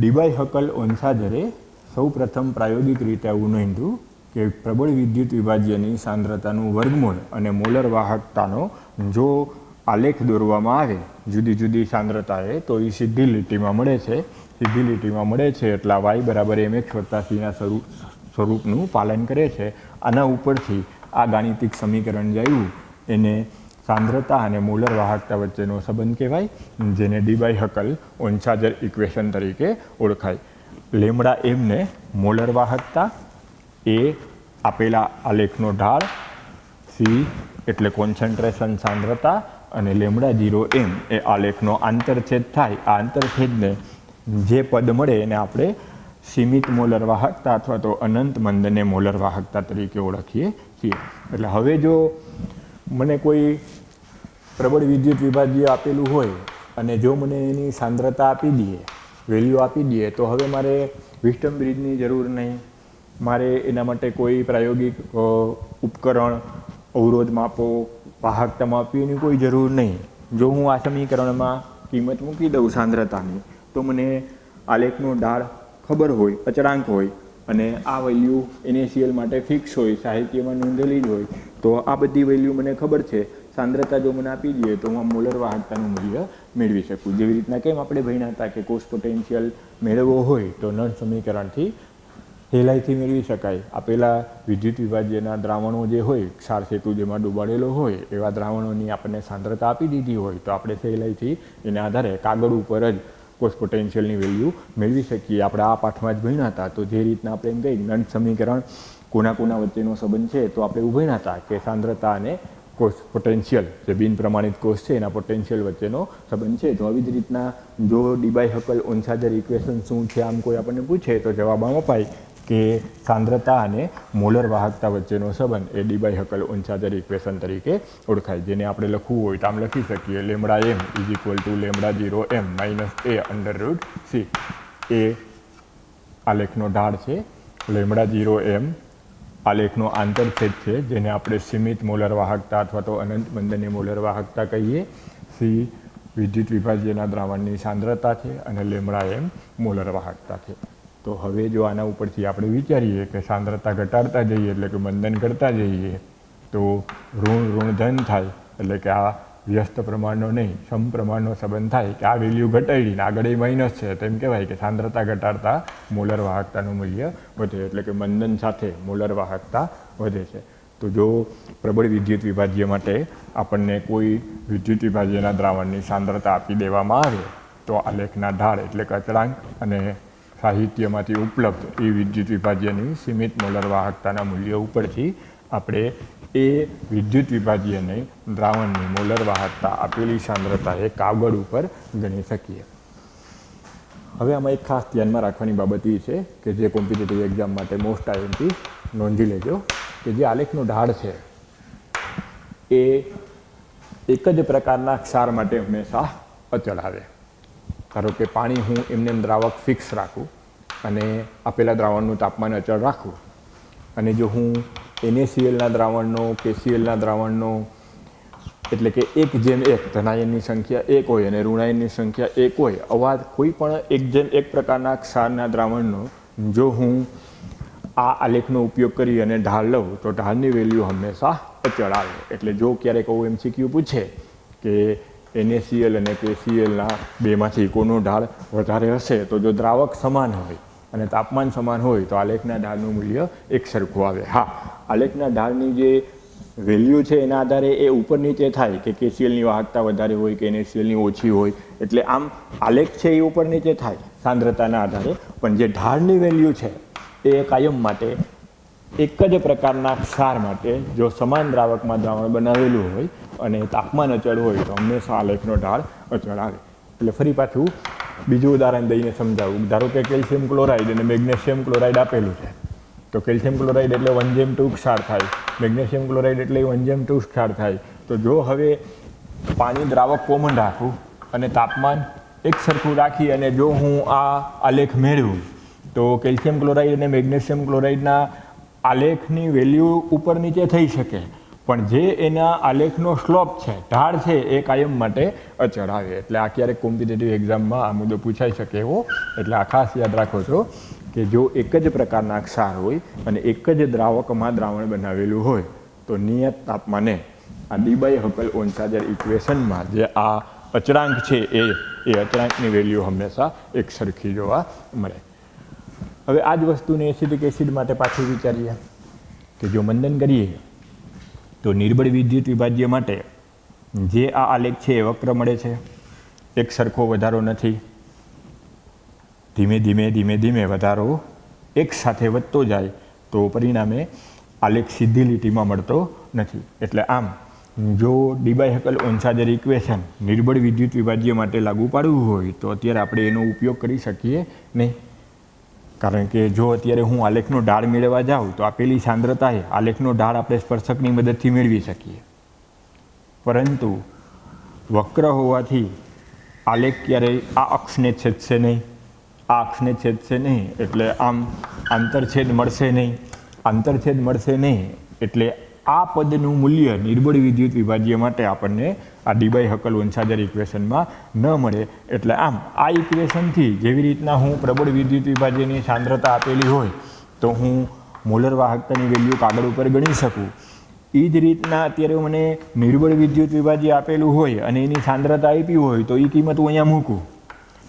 ડી/હકલ અંશાજરે સૌ પ્રથમ પ્રાયોગિક રીતે આવું નોંધ્યું કે પ્રબળ વિદ્યુત વિભાજ્યની સાંદ્રતાનું વર્ગમૂળ અને મોલર વાહકતાનો જો આલેખ દોરવામાં આવે જુદી જુદી સાંદ્રતાએ તો એ સીધી લીટીમાં મળે છે. સીધી લીટીમાં મળે છે એટલે y બરાબર mx વત્તા c સ્વરૂપનું પાલન કરે છે. આના ઉપરથી આ ગાણિતિક સમીકરણ જે આવ્યું એને સાંદ્રતા અને મોલર વાહકતા વચ્ચેનો સંબંધ કહેવાય, જેને ડી/હકલ અંશાજર ઇક્વેશન તરીકે ઓળખાય. લેમડા એમને મોલર વાહકતા, એ આપેલા આલેખનો ઢાળ, સી એટલે કોન્સન્ટ્રેશન સાંદ્રતા અને λ0 m એ આલેખનો આંતરછેદ થાય. આ આંતરછેદને જે પદ મળે એને આપણે સીમિત મોલર વાહકતા અથવા તો અનંત મંદને મોલર વાહકતા તરીકે ઓળખીએ છીએ. એટલે હવે જો મને કોઈ પ્રબળ વિદ્યુત વિભાજ્ય આપેલું હોય અને જો મને એની સાંદ્રતા આપી દઈએ, વેલ્યુ આપી દઈએ, તો હવે મારે વિસ્ટમ બ્રિજની જરૂર નહીં, મારે એના માટે કોઈ પ્રાયોગિક ઉપકરણ, અવરોધ માપો, વાહકતા માપવી એની કોઈ જરૂર નહીં. જો હું આ સમીકરણમાં કિંમત મૂકી દઉં સાંદ્રતાની તો મને આલેખનો ઢાળ ખબર હોય, અચળાંક હોય અને આ વેલ્યુ ઇનિશિયલ માટે ફિક્સ હોય, સાહિત્યમાં નોંધેલી જ હોય, તો આ બધી વેલ્યુ મને ખબર છે. સાંદ્રતા જો મને આપી દઈએ તો હું મોલર વાહકતાનું મૂલ્ય મેળવી શકું. જેવી રીતના કેમ આપણે ભણ્યા હતા કે કોષ પોટેન્શિયલ મેળવવો હોય તો નળ સમીકરણથી સહેલાઈથી મેળવી શકાય. આપેલા વિદ્યુત વિભાજ્યના દ્રાવણો જે હોય, ક્ષાર સેતુ જેમાં ડૂબાડેલો હોય એવા દ્રાવણોની આપણને સાંદ્રતા આપી દીધી હોય તો આપણે સહેલાઈથી એના આધારે કાગળ ઉપર જ કોષ પોટેન્શિયલની વેલ્યુ મેળવી શકીએ. આપણે આ પાઠમાં જ ભણ્યા હતા. તો જે રીતના આપણે એમ કહીએ નળ સમીકરણ કોના વચ્ચેનો સંબંધ છે તો આપણે એવું ભણ્યા હતા કે સાંદ્રતા અને કોષ પોટેન્શિયલ જે બિન પ્રમાણિત કોષ છે એના પોટેન્શિયલ વચ્ચેનો સંબંધ છે. તો આવી જ રીતના જો ડી/હકલ અંશાજર ઇક્વેશન શું છે આમ કોઈ આપણને પૂછે તો જવાબ આમ અપાય કે સાંદ્રતા અને મોલર વાહકતા વચ્ચેનો સંબંધ એ ડી/હકલ અંશાજર ઇક્વેશન તરીકે ઓળખાય, જેને આપણે લખવું હોય તો આમ લખી શકીએ λm = λ0 m - a √c. એ આલેખનો ઢાળ છે, λ0 m આલેખનો આંતરછેદ છે જેને આપણે સીમિત મોલર વાહકતા અથવા તો અનંત મંદને મોલર વાહકતા કહીએ. સી વિદ્યુત વિભાજ્યના દ્રાવણની સાંદ્રતા છે અને λm મોલર વાહકતા છે. તો હવે જો આના ઉપરથી આપણે વિચારીએ કે સાંદ્રતા ઘટાડતા જઈએ એટલે કે મંદન કરતા જઈએ તો ઋણ ધન થાય, એટલે કે આ વ્યસ્ત પ્રમાણનો નહીં સમપ્રમાણનો સંબંધ થાય કે આ વેલ્યુ ઘટાડીને આગળ એ માઇનસ છે તેમ કહેવાય કે સાંદ્રતા ઘટાડતા મોલર વાહકતાનું મૂલ્ય વધે, એટલે કે મંદન સાથે મોલર વાહકતા વધે છે. તો જો પ્રબળ વિદ્યુત વિભાજ્ય માટે આપણને કોઈ વિદ્યુત વિભાજ્યના દ્રાવણની સાંદ્રતા આપી દેવામાં આવે તો આલેખના ઢાળ એટલે કે અચળાંક અને સાહિત્યમાંથી ઉપલબ્ધ એ વિદ્યુત વિભાજ્યની સીમિત મોલર વાહકતાના મૂલ્ય ઉપરથી આપણે એ વિદ્યુત વિભાજ્યની દ્રાવણની મોલર વાહકતા આપેલી સાંદ્રતાએ કાગળ ઉપર ગણી શકીએ. હવે આમાં એક ખાસ ધ્યાનમાં રાખવાની બાબત એ છે કે જે કોમ્પિટિટિવ એક્ઝામ માટે મોસ્ટ આઈએમપી નોંધી લેજો કે જે આલેખનો ઢાળ છે એ એક જ પ્રકારના ક્ષાર માટે હંમેશા અચળ આવે. ધારો કે પાણી હું એમને દ્રાવક ફિક્સ રાખું અને આપેલા દ્રાવણનું તાપમાન અચળ રાખું અને જો હું NaClના દ્રાવણનો KClના દ્રાવણનો એટલે કે 1:1 ધનાયનની સંખ્યા 1 હોય અને ઋણાયનની સંખ્યા 1 હોય આવા કોઈ પણ 1:1 પ્રકારના ક્ષારના દ્રાવણનો જો હું આ આલેખનો ઉપયોગ કરી અને ઢાળ લઉં તો ઢાળની વેલ્યુ હંમેશા અચળ આવે. એટલે જો ક્યારેક આવું MCQ પૂછે કે NaCl અને KClના બેમાંથી કોનો ઢાળ વધારે હશે તો જો દ્રાવક સમાન હોય અને તાપમાન સમાન હોય તો આલેખના ઢાળનું મૂલ્ય એક સરખું આવે. હા, આલેખના ઢાળની જે વેલ્યુ છે એના આધારે એ ઉપર નીચે થાય કે KClની વાહકતા વધારે હોય કે NaClની ઓછી હોય, એટલે આમ આલેખ છે એ ઉપર નીચે થાય સાંદ્રતાના આધારે, પણ જે ઢાળની વેલ્યુ છે એ કાયમ માટે એક જ પ્રકારના ક્ષાર માટે જો સમાન દ્રાવકમાં દ્રાવણ બનાવેલું હોય અને તાપમાન અચળ હોય તો હંમેશા આલેખનો ઢાળ અચળ આવે. એટલે ફરી પાછું બીજું ઉદાહરણ દઈને સમજાવું. ધારો કે કેલ્શિયમ ક્લોરાઇડ અને મેગ્નેશિયમ ક્લોરાઇડ આપેલું છે તો કેલ્શિયમ ક્લોરાઇડ એટલે 1:2 ક્ષાર થાય, મેગ્નેશિયમ ક્લોરાઇડ એટલે 1:2 ક્ષાર થાય. તો જો હવે પાણી દ્રાવક કોમન રાખું અને તાપમાન એક સરખું રાખી અને જો હું આ આલેખ મેળવું તો કેલ્શિયમ ક્લોરાઇડ અને મેગ્નેશિયમ ક્લોરાઇડના આલેખની વેલ્યુ ઉપર નીચે થઈ શકે, પણ જે એના આલેખનો સ્લોપ છે, ઢાળ છે, એ કાયમ માટે અચળ આવે. એટલે આ ક્યારેક કોમ્પિટિટિવ એક્ઝામમાં આ મુદ્દો પૂછાઈ શકે એવો, એટલે આ ખાસ યાદ રાખો છો કે જો એક જ પ્રકારના ક્ષાર હોય અને એક જ દ્રાવકમાં દ્રાવણ બનાવેલું હોય તો નિયત તાપમાને આ ડી-બાય-હકલ-ઓન્સાજર ઇક્વેશનમાં જે આ અચળાંક છે એ અચળાંકની વેલ્યુ હંમેશા એક સરખી જોવા મળે. હવે આ જ વસ્તુને એસિડિક એસિડ માટે પાછું વિચારીએ કે જો મંદન કરીએ તો નિર્બળ વિદ્યુત વિભાજ્ય માટે જે આ આલેખ છે એ વક્ર મળે છે, એક સરખો વધારો નથી, ધીમે ધીમે ધીમે ધીમે વધારો એક સાથે વધતો જાય તો પરિણામે આલેખ સીધી લીટીમાં મળતો નથી. એટલે આમ જો ડી-બાય-હકલ-ઓન્સાજર ઇક્વેશન નિર્બળ વિદ્યુત વિભાજ્ય માટે લાગુ પાડવું હોય તો અત્યારે આપણે એનો ઉપયોગ કરી શકીએ નહીં, કારણ કે જો અત્યારે હું આલેખનો ઢાળ મેળવવા જાઉં તો આપેલી સાંદ્રતાએ આલેખનો ઢાળ આપણે સ્પર્શકની મદદથી મેળવી શકીએ, પરંતુ વક્ર હોવાથી આલેખ ક્યારેય આ અક્ષને છેદશે નહીં, આ અક્ષને છેદશે નહીં, એટલે આમ આંતરછેદ મળશે નહીં, આંતરછેદ મળશે નહીં, એટલે આ પદનું મૂલ્ય નિર્બળ વિદ્યુત વિભાજ્ય માટે આપણને આ ડી-બાય-હકલ-ઓન્સાજર ઇક્વેશનમાં ન મળે. એટલે આમ આ ઇક્વેશનથી જેવી રીતના હું પ્રબળ વિદ્યુત વિભાજ્યની સાંદ્રતા આપેલી હોય તો હું મોલર વાહકતાની વેલ્યુ કાગળ ઉપર ગણી શકું, એ જ રીતના અત્યારે મને નિર્બળ વિદ્યુત વિભાજ્ય આપેલું હોય અને એની સાંદ્રતા આપી હોય તો એ કિંમત હું અહીંયા મૂકું.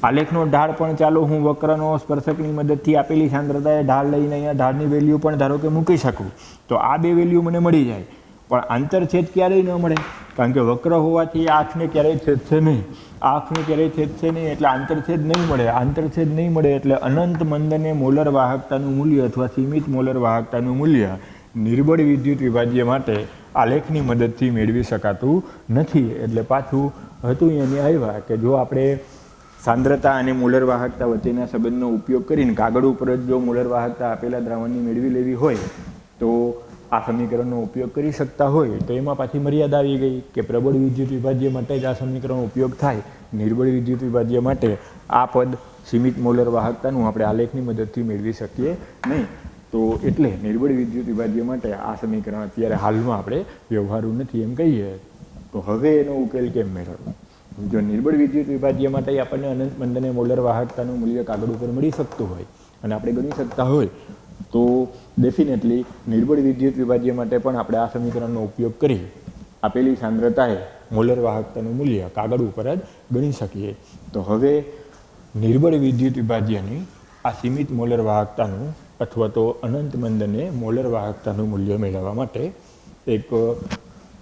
આલેખનો ઢાળ પણ ચાલો હું વક્રનો સ્પર્શકની મદદથી આપેલી સાંદ્રતાએ ઢાળ લઈને અહીંયા ઢાળની વેલ્યુ પણ ધારો કે મૂકી શકું, તો આ બે વેલ્યુ મને મળી જાય. પણ આંતરછેદ ક્યારેય ન મળે, કારણ કે વક્ર હોવાથી આ અક્ષને ક્યારેય છેદશે નહીં, આ અક્ષને ક્યારેય છેદશે નહીં, એટલે આંતરછેદ નહીં મળે. આંતરછેદ નહીં મળે એટલે અનંત મંદને મોલર વાહકતાનું મૂલ્ય અથવા સીમિત મોલર વાહકતાનું મૂલ્ય નિર્બળ વિદ્યુત વિભાજ્ય માટે આલેખની મદદથી મેળવી શકાતું નથી. એટલે પાછું હતું એની આવ્યા કે જો આપણે સાંદ્રતા અને મોલર વાહકતા વચ્ચેના સંબંધનો ઉપયોગ કરીને કાગળ ઉપર જ જો મોલર વાહકતા આપેલા દ્રાવણની મેળવી લેવી હોય તો આ સમીકરણનો ઉપયોગ કરી શકતા હોય, તો એમાં પાછી મર્યાદા આવી ગઈ કે પ્રબળ વિદ્યુત વિભાજ્ય માટે જ આ સમીકરણનો ઉપયોગ થાય, નિર્બળ વિદ્યુત વિભાજ્ય માટે આ પદ સીમિત મોલર વાહકતાનું આપણે આલેખની મદદથી મેળવી શકીએ નહીં. તો એટલે નિર્બળ વિદ્યુત વિભાજ્ય માટે આ સમીકરણ અત્યારે હાલમાં આપણે વ્યવહારુ નથી એમ કહીએ. તો હવે એનો ઉકેલ કેમ મેળવવો? જો નિર્બળ વિદ્યુત વિભાજ્ય માટે આપણને અનંત મંદને મોલર વાહકતાનું મૂલ્ય કાગળ ઉપર મળી શકતું હોય અને આપણે ગણી શકતા હોય તો ડેફિનેટલી નિર્બળ વિદ્યુત વિભાજ્ય માટે પણ આપણે આ સમીકરણનો ઉપયોગ કરી આપેલી સાંદ્રતાએ મોલર વાહકતાનું મૂલ્ય કાગળ ઉપર જ ગણી શકીએ. તો હવે નિર્બળ વિદ્યુત વિભાજ્યની આ સીમિત મોલર વાહકતાનું અથવા તો અનંત મંદને મોલર વાહકતાનું મૂલ્ય મેળવવા માટે એક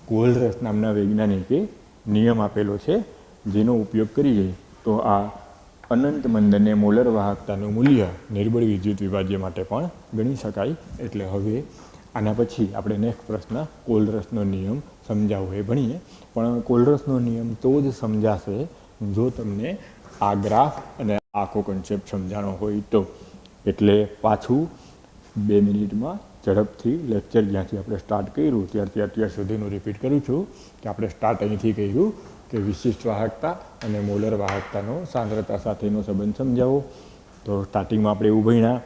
કોલરસ નામના વૈજ્ઞાનિકે નિયમ આપેલો છે, જેનો ઉપયોગ કરીએ તો આ અનંત મંદને મોલર વાહકતાનું મૂલ્ય નિર્બળ વિદ્યુત વિભાજ્ય માટે પણ ગણી શકાય. એટલે હવે આના પછી આપણે નેક્સ્ટ પ્રશ્ન કોલરસનો નિયમ સમજાવવો એ ભણીએ. પણ કોલરસનો નિયમ તો જ સમજાશે જો તમને આ ગ્રાફ અને આખો કન્સેપ્ટ સમજાણો હોય તો. એટલે પાછું 2 મિનિટમાં ઝડપથી લેક્ચર જ્યાંથી આપણે સ્ટાર્ટ કર્યું ત્યારથી અત્યાર સુધીનું રિપીટ કરું છું કે આપણે સ્ટાર્ટ અહીંથી કર્યું કે વિશિષ્ટ વાહકતા અને મોલર વાહકતાનો સાંદ્રતા સાથેનો સંબંધ સમજાવો. તો સ્ટાર્ટિંગમાં આપણે એવું ભણ્યા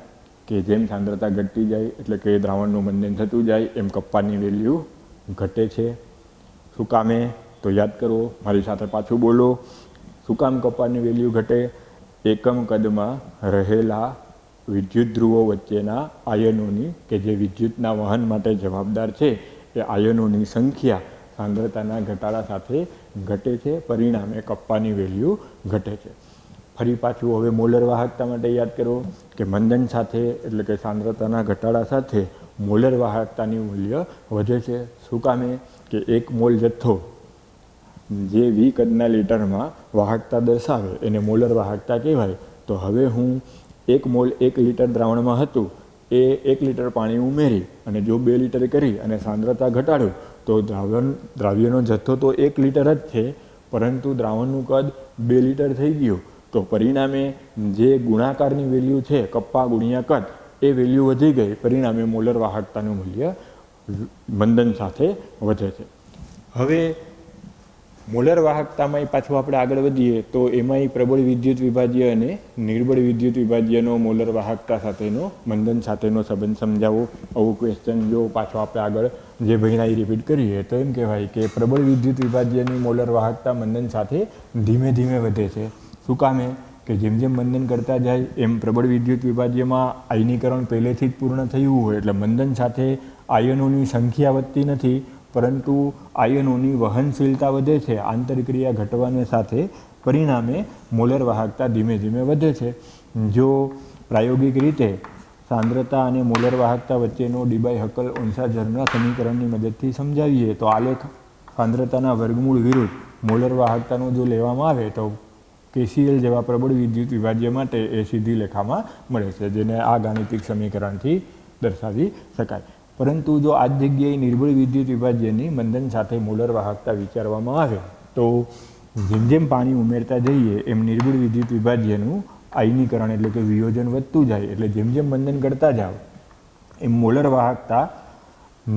કે જેમ સાંદ્રતા ઘટતી જાય એટલે કે દ્રાવણનું મંદન થતું જાય એમ કપ્પાની વેલ્યુ ઘટે છે. શું કામે? તો યાદ કરો, મારી સાથે પાછું બોલો. શું કામ કપ્પાની વેલ્યુ ઘટે? એકમ કદમાં રહેલા વિદ્યુત ધ્રુવો વચ્ચેના આયનોની કે જે વિદ્યુતના વહન માટે જવાબદાર છે એ આયનોની સંખ્યા સાંદ્રતાના ઘટાડા સાથે ઘટે છે. પરિણામે કપ્પાની વેલ્યુ ઘટે છે. ફરી પાછું હવે મોલર વાહકતા માટે યાદ કરો કે મંદન સાથે એટલે કે સાંદ્રતાના ઘટાડા સાથે મોલર વાહકતાની મૂલ્ય વધે છે. શું કામે? કે 1 મોલ જથ્થો જે વી કદના લીટરમાં વાહકતા દર્શાવે એને મોલર વાહકતા કહેવાય. તો હવે હું 1 મોલ 1 લીટર દ્રાવણમાં હતું એ 1 લીટર પાણી ઉમેરી અને જો 2 લીટર કરી અને સાંદ્રતા ઘટાડું તો દ્રાવ્યનો જથ્થો તો 1 લીટર જ છે, પરંતુ દ્રાવણનું કદ 2 લીટર થઈ ગયું. તો પરિણામે જે ગુણાકારની વેલ્યુ છે કપ્પા ગુણ્યા કદ એ વેલ્યુ વધી ગઈ. પરિણામે મોલર વાહકતાનું મૂલ્ય મંદન સાથે વધે છે. હવે મોલર વાહકતામાં પાછું આપણે આગળ વધીએ તો એમાંય પ્રબળ વિદ્યુત વિભાજ્ય અને નિર્બળ વિદ્યુત વિભાજ્યનો મોલર વાહકતા સાથેનો મંદન સાથેનો સંબંધ સમજાવો. આવું ક્વેશ્ચન જો પાછો આપણે આગળ જે ભણ્યા એ રિપીટ કરીએ તો એમ કહેવાય કે પ્રબળ વિદ્યુત વિભાજ્યની મોલર વાહકતા મંદન સાથે ધીમે ધીમે વધે છે. શું કામે? કે જેમ જેમ મંદન કરતા જાય એમ પ્રબળ વિદ્યુત વિભાજ્યમાં આયનીકરણ પહેલેથી જ પૂર્ણ થયું હોય એટલે મંદન સાથે આયનોની સંખ્યા વધતી નથી, પરંતુ આયનોની વહનશીલતા વધે છે આંતરક્રિયા ઘટવાને સાથે. પરિણામે મોલર વાહકતા ધીમે ધીમે વધે છે. જો પ્રાયોગિક રીતે સાંદ્રતા અને મોલર વાહકતા વચ્ચેનો ડી-બાય-હકલ-ઓન્સાજરના સમીકરણની મદદથી સમજાવીએ તો આલેખ સાંદ્રતાના વર્ગમૂળ વિરુદ્ધ મોલર વાહકતાનો જો લેવામાં આવે તો KCl જેવા પ્રબળ વિદ્યુત વિભાજ્ય માટે એ સીધી લેખામાં મળે છે, જેને આ ગાણિતિક સમીકરણથી દર્શાવી શકાય. પરંતુ જો આ જ જગ્યાએ નિર્બળ વિદ્યુત વિભાજ્યની મંદન સાથે મોલર વાહકતા વિચારવામાં આવે તો જેમ જેમ પાણી ઉમેરતા જઈએ એમ નિર્બળ વિદ્યુત વિભાજ્યનું આયનીકરણ એટલે કે વિયોજન વધતું જાય. એટલે જેમ જેમ મંદન કરતા જાઓ એમ મોલર વાહકતા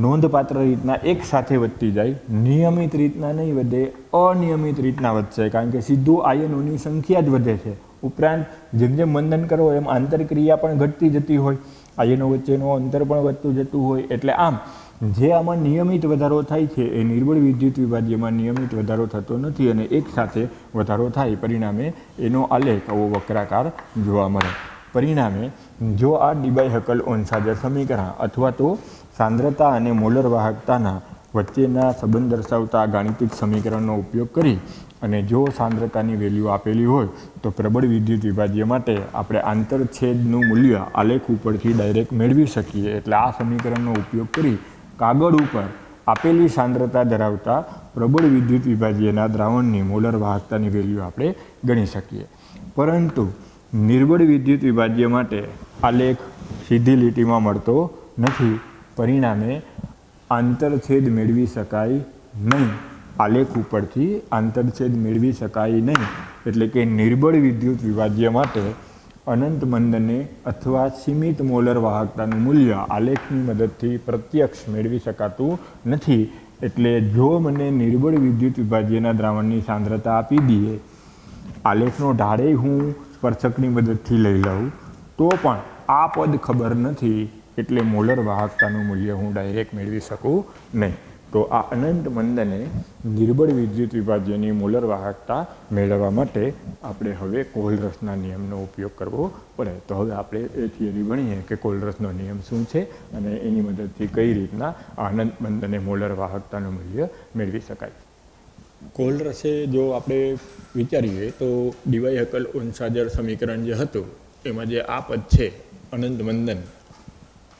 નોંધપાત્ર રીતના એક સાથે વધતી જાય. નિયમિત રીતના નહીં વધે, અનિયમિત રીતના વધશે, કારણ કે સીધું આયનોની સંખ્યા જ વધે છે. ઉપરાંત જેમ જેમ મંદન કરો એમ આંતરક્રિયા પણ ઘટતી જતી હોય, આયનો વચ્ચેનું અંતર પણ વધતું જતું હોય. એટલે આમ જે આમાં નિયમિત વધારો થાય છે એ નિર્બળ વિદ્યુત વિભાજ્યમાં નિયમિત વધારો થતો નથી અને એક સાથે વધારો થાય. પરિણામે એનો આલેખ આવો વક્રાકાર જોવા મળે. પરિણામે જો આ ડી-બાય-હકલ-ઓન્સાજર સમીકરણ અથવા તો સાંદ્રતા અને મોલર વાહકતાના વચ્ચેના સંબંધ દર્શાવતા ગાણિતિક સમીકરણનો ઉપયોગ કરી અને જો સાંદ્રતાની વેલ્યુ આપેલી હોય તો પ્રબળ વિદ્યુત વિભાજ્ય માટે આપણે આંતરછેદનું મૂલ્ય આલેખ ઉપરથી ડાયરેક્ટ મેળવી શકીએ. એટલે આ સમીકરણનો ઉપયોગ કરી કાગળ ઉપર આપેલી સાંદ્રતા ધરાવતા પ્રબળ વિદ્યુત વિભાજ્યના દ્રાવણની મોલર વાહકતાની વેલ્યુ આપણે ગણી શકીએ. પરંતુ નિર્બળ વિદ્યુત વિભાજ્ય માટે આલેખ સીધી લીટીમાં મળતો નથી. પરિણામે આંતરછેદ મેળવી શકાય નહીં. આલેખ ઉપરથી આંતરછેદ મેળવી શકાય નહીં. એટલે કે નિર્બળ વિદ્યુત વિભાજ્ય માટે અનંત મંદને અથવા સીમિત મોલર વાહકતાનું મૂલ્ય આલેખની મદદથી પ્રત્યક્ષ મેળવી શકાતું નથી. એટલે જો મને નિર્બળ વિદ્યુત વિભાજ્યના દ્રાવણની સાંદ્રતા આપી દઈએ, આલેખનો ઢાળે હું સ્પર્શકની મદદથી લઈ લઉં તો પણ આ પદ ખબર નથી, એટલે મોલર વાહકતાનું મૂલ્ય હું ડાયરેક્ટ મેળવી શકું નહીં. તો આ અનંત મંદને નિર્બળ વિદ્યુત વિભાજ્યની મોલર વાહકતા મેળવવા માટે આપણે હવે કોલરસના નિયમનો ઉપયોગ કરવો પડે. તો હવે આપણે એ થિયરી ભણીએ કે કોલરસનો નિયમ શું છે અને એની મદદથી કઈ રીતના અનંત મંદને મોલર વાહકતાનું મૂલ્ય મેળવી શકાય. કોલરસે જો આપણે વિચારીએ તો ડી-બાય-હકલ-ઓન્સાજર સમીકરણ જે હતું એમાં જે આ પદ છે અનંત મંદન,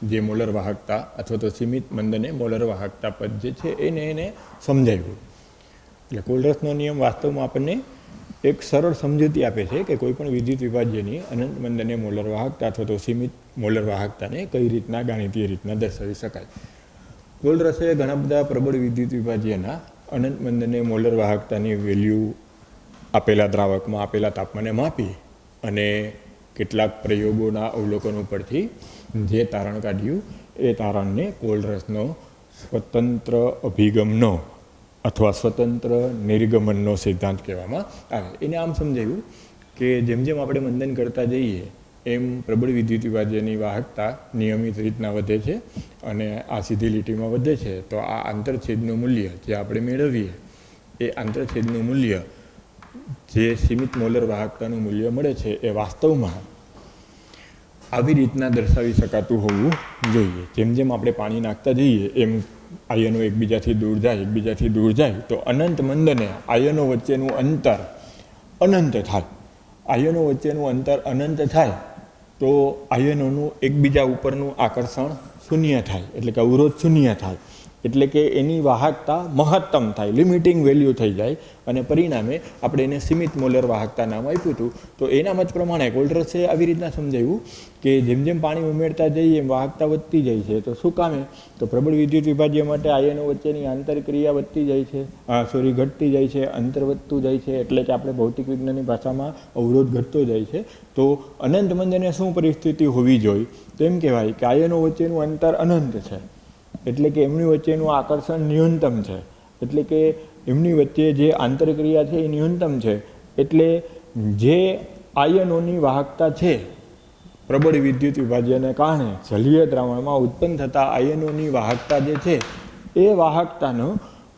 જે મોલર વાહકતા અથવા તો સીમિત મંદને મોલર વાહકતા પદ જે છે એને સમજાવ્યું. એટલે કોલરસનો નિયમ વાસ્તવમાં આપણને એક સરળ સમજૂતી આપે છે કે કોઈ પણ વિદ્યુત વિભાજ્યની અનંત મંદને મોલર વાહકતા અથવા તો સીમિત મોલર વાહકતાને કઈ રીતના ગાણિતીય રીતના દર્શાવી શકાય. કોલરસે ઘણા બધા પ્રબળ વિદ્યુત વિભાજ્યના અનંત મંદને મોલર વાહકતાની વેલ્યુ આપેલા દ્રાવકમાં આપેલા તાપમાને માપી અને કેટલાક પ્રયોગોના અવલોકનો પરથી જે તારણ કાઢ્યું એ તારણને કોલરસનો સ્વતંત્ર અભિગમનો અથવા સ્વતંત્ર નિર્ગમનનો સિદ્ધાંત કહેવામાં આવે. એને આમ સમજાયું કે જેમ જેમ આપણે મંદન કરતા જઈએ એમ પ્રબળ વિદ્યુત વિભાજ્યની વાહકતા નિયમિત રીતના વધે છે અને આ સીધી લીટીમાં વધે છે. તો આ આંતરછેદનું મૂલ્ય જે આપણે મેળવીએ એ આંતરછેદનું મૂલ્ય જે સીમિત મોલર વાહકતાનું મૂલ્ય મળે છે એ વાસ્તવમાં આવી રીતના દર્શાવી શકાતું હોવું જોઈએ. જેમ જેમ આપણે પાણી નાખતા જઈએ એમ આયનો એકબીજાથી દૂર જાય તો અનંત મંદને આયનો વચ્ચેનું અંતર અનંત થાય. આયનો વચ્ચેનું અંતર અનંત થાય તો આયનોનું એકબીજા ઉપરનું આકર્ષણ શૂન્ય થાય, એટલે કે અવરોધ શૂન્ય થાય, એટલે કે એની વાહકતા મહત્તમ થાય, લિમિટિંગ વેલ્યુ થઈ જાય અને પરિણામે આપણે એને સીમિત મોલર વાહકતા નામ આપ્યું હતું. તો એના મત પ્રમાણે કોલરસે આવી રીતના સમજાવ્યું કે જેમ જેમ પાણી ઉમેરતા જઈએ એમ વાહકતા વધતી જાય છે. તો શું કામે? તો પ્રબળ વિદ્યુત વિભાજ્ય માટે આયનો વચ્ચેની આંતરક્રિયા વધતી જાય છે, ઘટતી જાય છે, અંતર વધતું જાય છે, એટલે કે આપણે ભૌતિક વિજ્ઞાનની ભાષામાં અવરોધ ઘટતો જાય છે. તો અનંત મંદને શું પરિસ્થિતિ હોવી જોઈએ? તો એમ કહેવાય કે આયનો વચ્ચેનું અંતર અનંત છે, એટલે કે એમની વચ્ચેનું આકર્ષણ ન્યૂનતમ છે, એટલે કે એમની વચ્ચે જે આંતરક્રિયા છે એ ન્યૂનતમ છે. એટલે જે આયનોની વાહકતા છે પ્રબળ વિદ્યુત વિભાજ્યને કારણે જલીય દ્રાવણમાં ઉત્પન્ન થતા આયનોની વાહકતા જે છે એ વાહકતાનો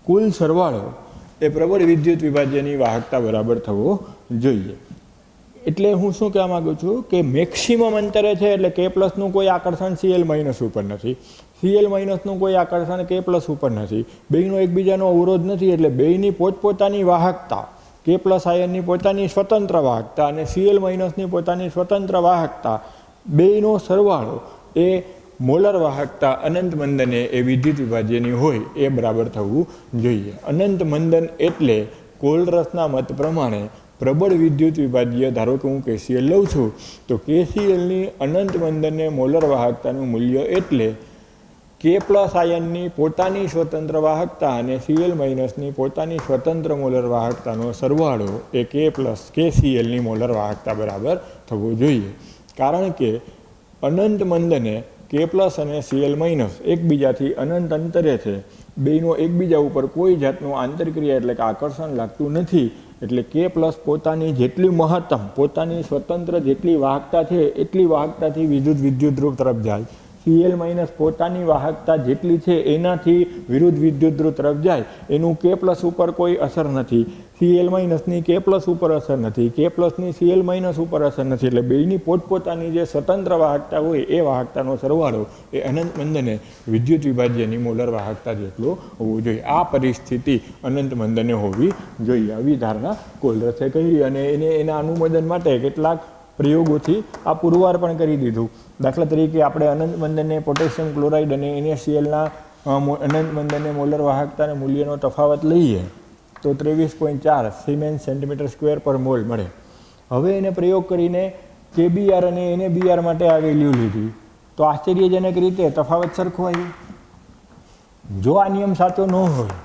કુલ સરવાળો એ પ્રબળ વિદ્યુત વિભાજ્યની વાહકતા બરાબર થવો જોઈએ. એટલે હું શું કહેવા માગું છું કે મેક્સિમમ અંતરે છે એટલે કે પ્લસનું કોઈ આકર્ષણ Cl માઇનસ ઉપર નથી, Cl માઇનસનું કોઈ આકર્ષણ કે પ્લસ ઉપર નથી, બેયનો એકબીજાનો અવરોધ નથી, એટલે બેયની પોતપોતાની વાહકતા કે પ્લસ આયનની પોતાની સ્વતંત્ર વાહકતા અને Cl માઇનસની પોતાની સ્વતંત્ર વાહકતા બેયનો સરવાળો એ મોલર વાહકતા અનંત મંદને એ વિદ્યુત વિભાજ્યની હોય એ બરાબર થવું જોઈએ. અનંત મંદન એટલે કોલરસના મત પ્રમાણે પ્રબળ વિદ્યુત વિભાજ્ય, ધારો કે હું KCl લઉં છું તો KClની અનંત મંદને મોલર વાહકતાનું મૂલ્ય એટલે કે પ્લસ આયનની પોતાની સ્વતંત્ર વાહકતા અને Cl માઇનસની પોતાની સ્વતંત્ર મોલર વાહકતાનો સરવાળો એ કે પ્લસ KClની મોલર વાહકતા બરાબર થવો જોઈએ. કારણ કે અનંત મંદને કે પ્લસ અને Cl માઇનસ એકબીજાથી અનંત અંતરે છે, બેયનો એકબીજા ઉપર કોઈ જાતનું આંતરક્રિયા એટલે કે આકર્ષણ લાગતું નથી. એટલે કે પ્લસ પોતાની જેટલી મહત્તમ પોતાની સ્વતંત્ર જેટલી વાહકતા છે એટલી વાહકતાથી વિદ્યુત ધ્રુવ તરફ જાય, Cl માઇનસ પોતાની વાહકતા જેટલી છે એનાથી વિરુદ્ધ વિદ્યુત ધ્રુવ તરફ જાય, એનું કે પ્લસ ઉપર કોઈ અસર નથી, Cl માઇનસની કે પ્લસ ઉપર અસર નથી, કે પ્લસની Cl માઇનસ ઉપર અસર નથી. એટલે બેયની પોતપોતાની જે સ્વતંત્ર વાહકતા હોય એ વાહકતાનો સરવાળો એ અનંત મંદને વિદ્યુત વિભાજ્યની મોલર વાહકતા જેટલો હોવો જોઈએ. આ પરિસ્થિતિ અનંત મંદને હોવી જોઈએ. આવી ધારણા કોલરસે કરી અને એના અનુમોદન માટે કેટલાક પ્રયોગોથી આ પુરવાર પણ કરી દીધું. દાખલા તરીકે આપણે અનંત મંદને પોટેશિયમ ક્લોરાઇડ અને NaClના અનંત મંદને મોલર વાહકતાના મૂલ્યનો તફાવત લઈએ તો 23.4 સિમેન્સ સેન્ટીમીટર સ્ક્વેર પર મોલ મળે. હવે એને પ્રયોગ કરીને KBr અને NaBr માટે આ વેલ્યુ લીધી તો આશ્ચર્યજનક રીતે તફાવત સરખો આવ્યો. જો આ નિયમ સાચો ન હોય,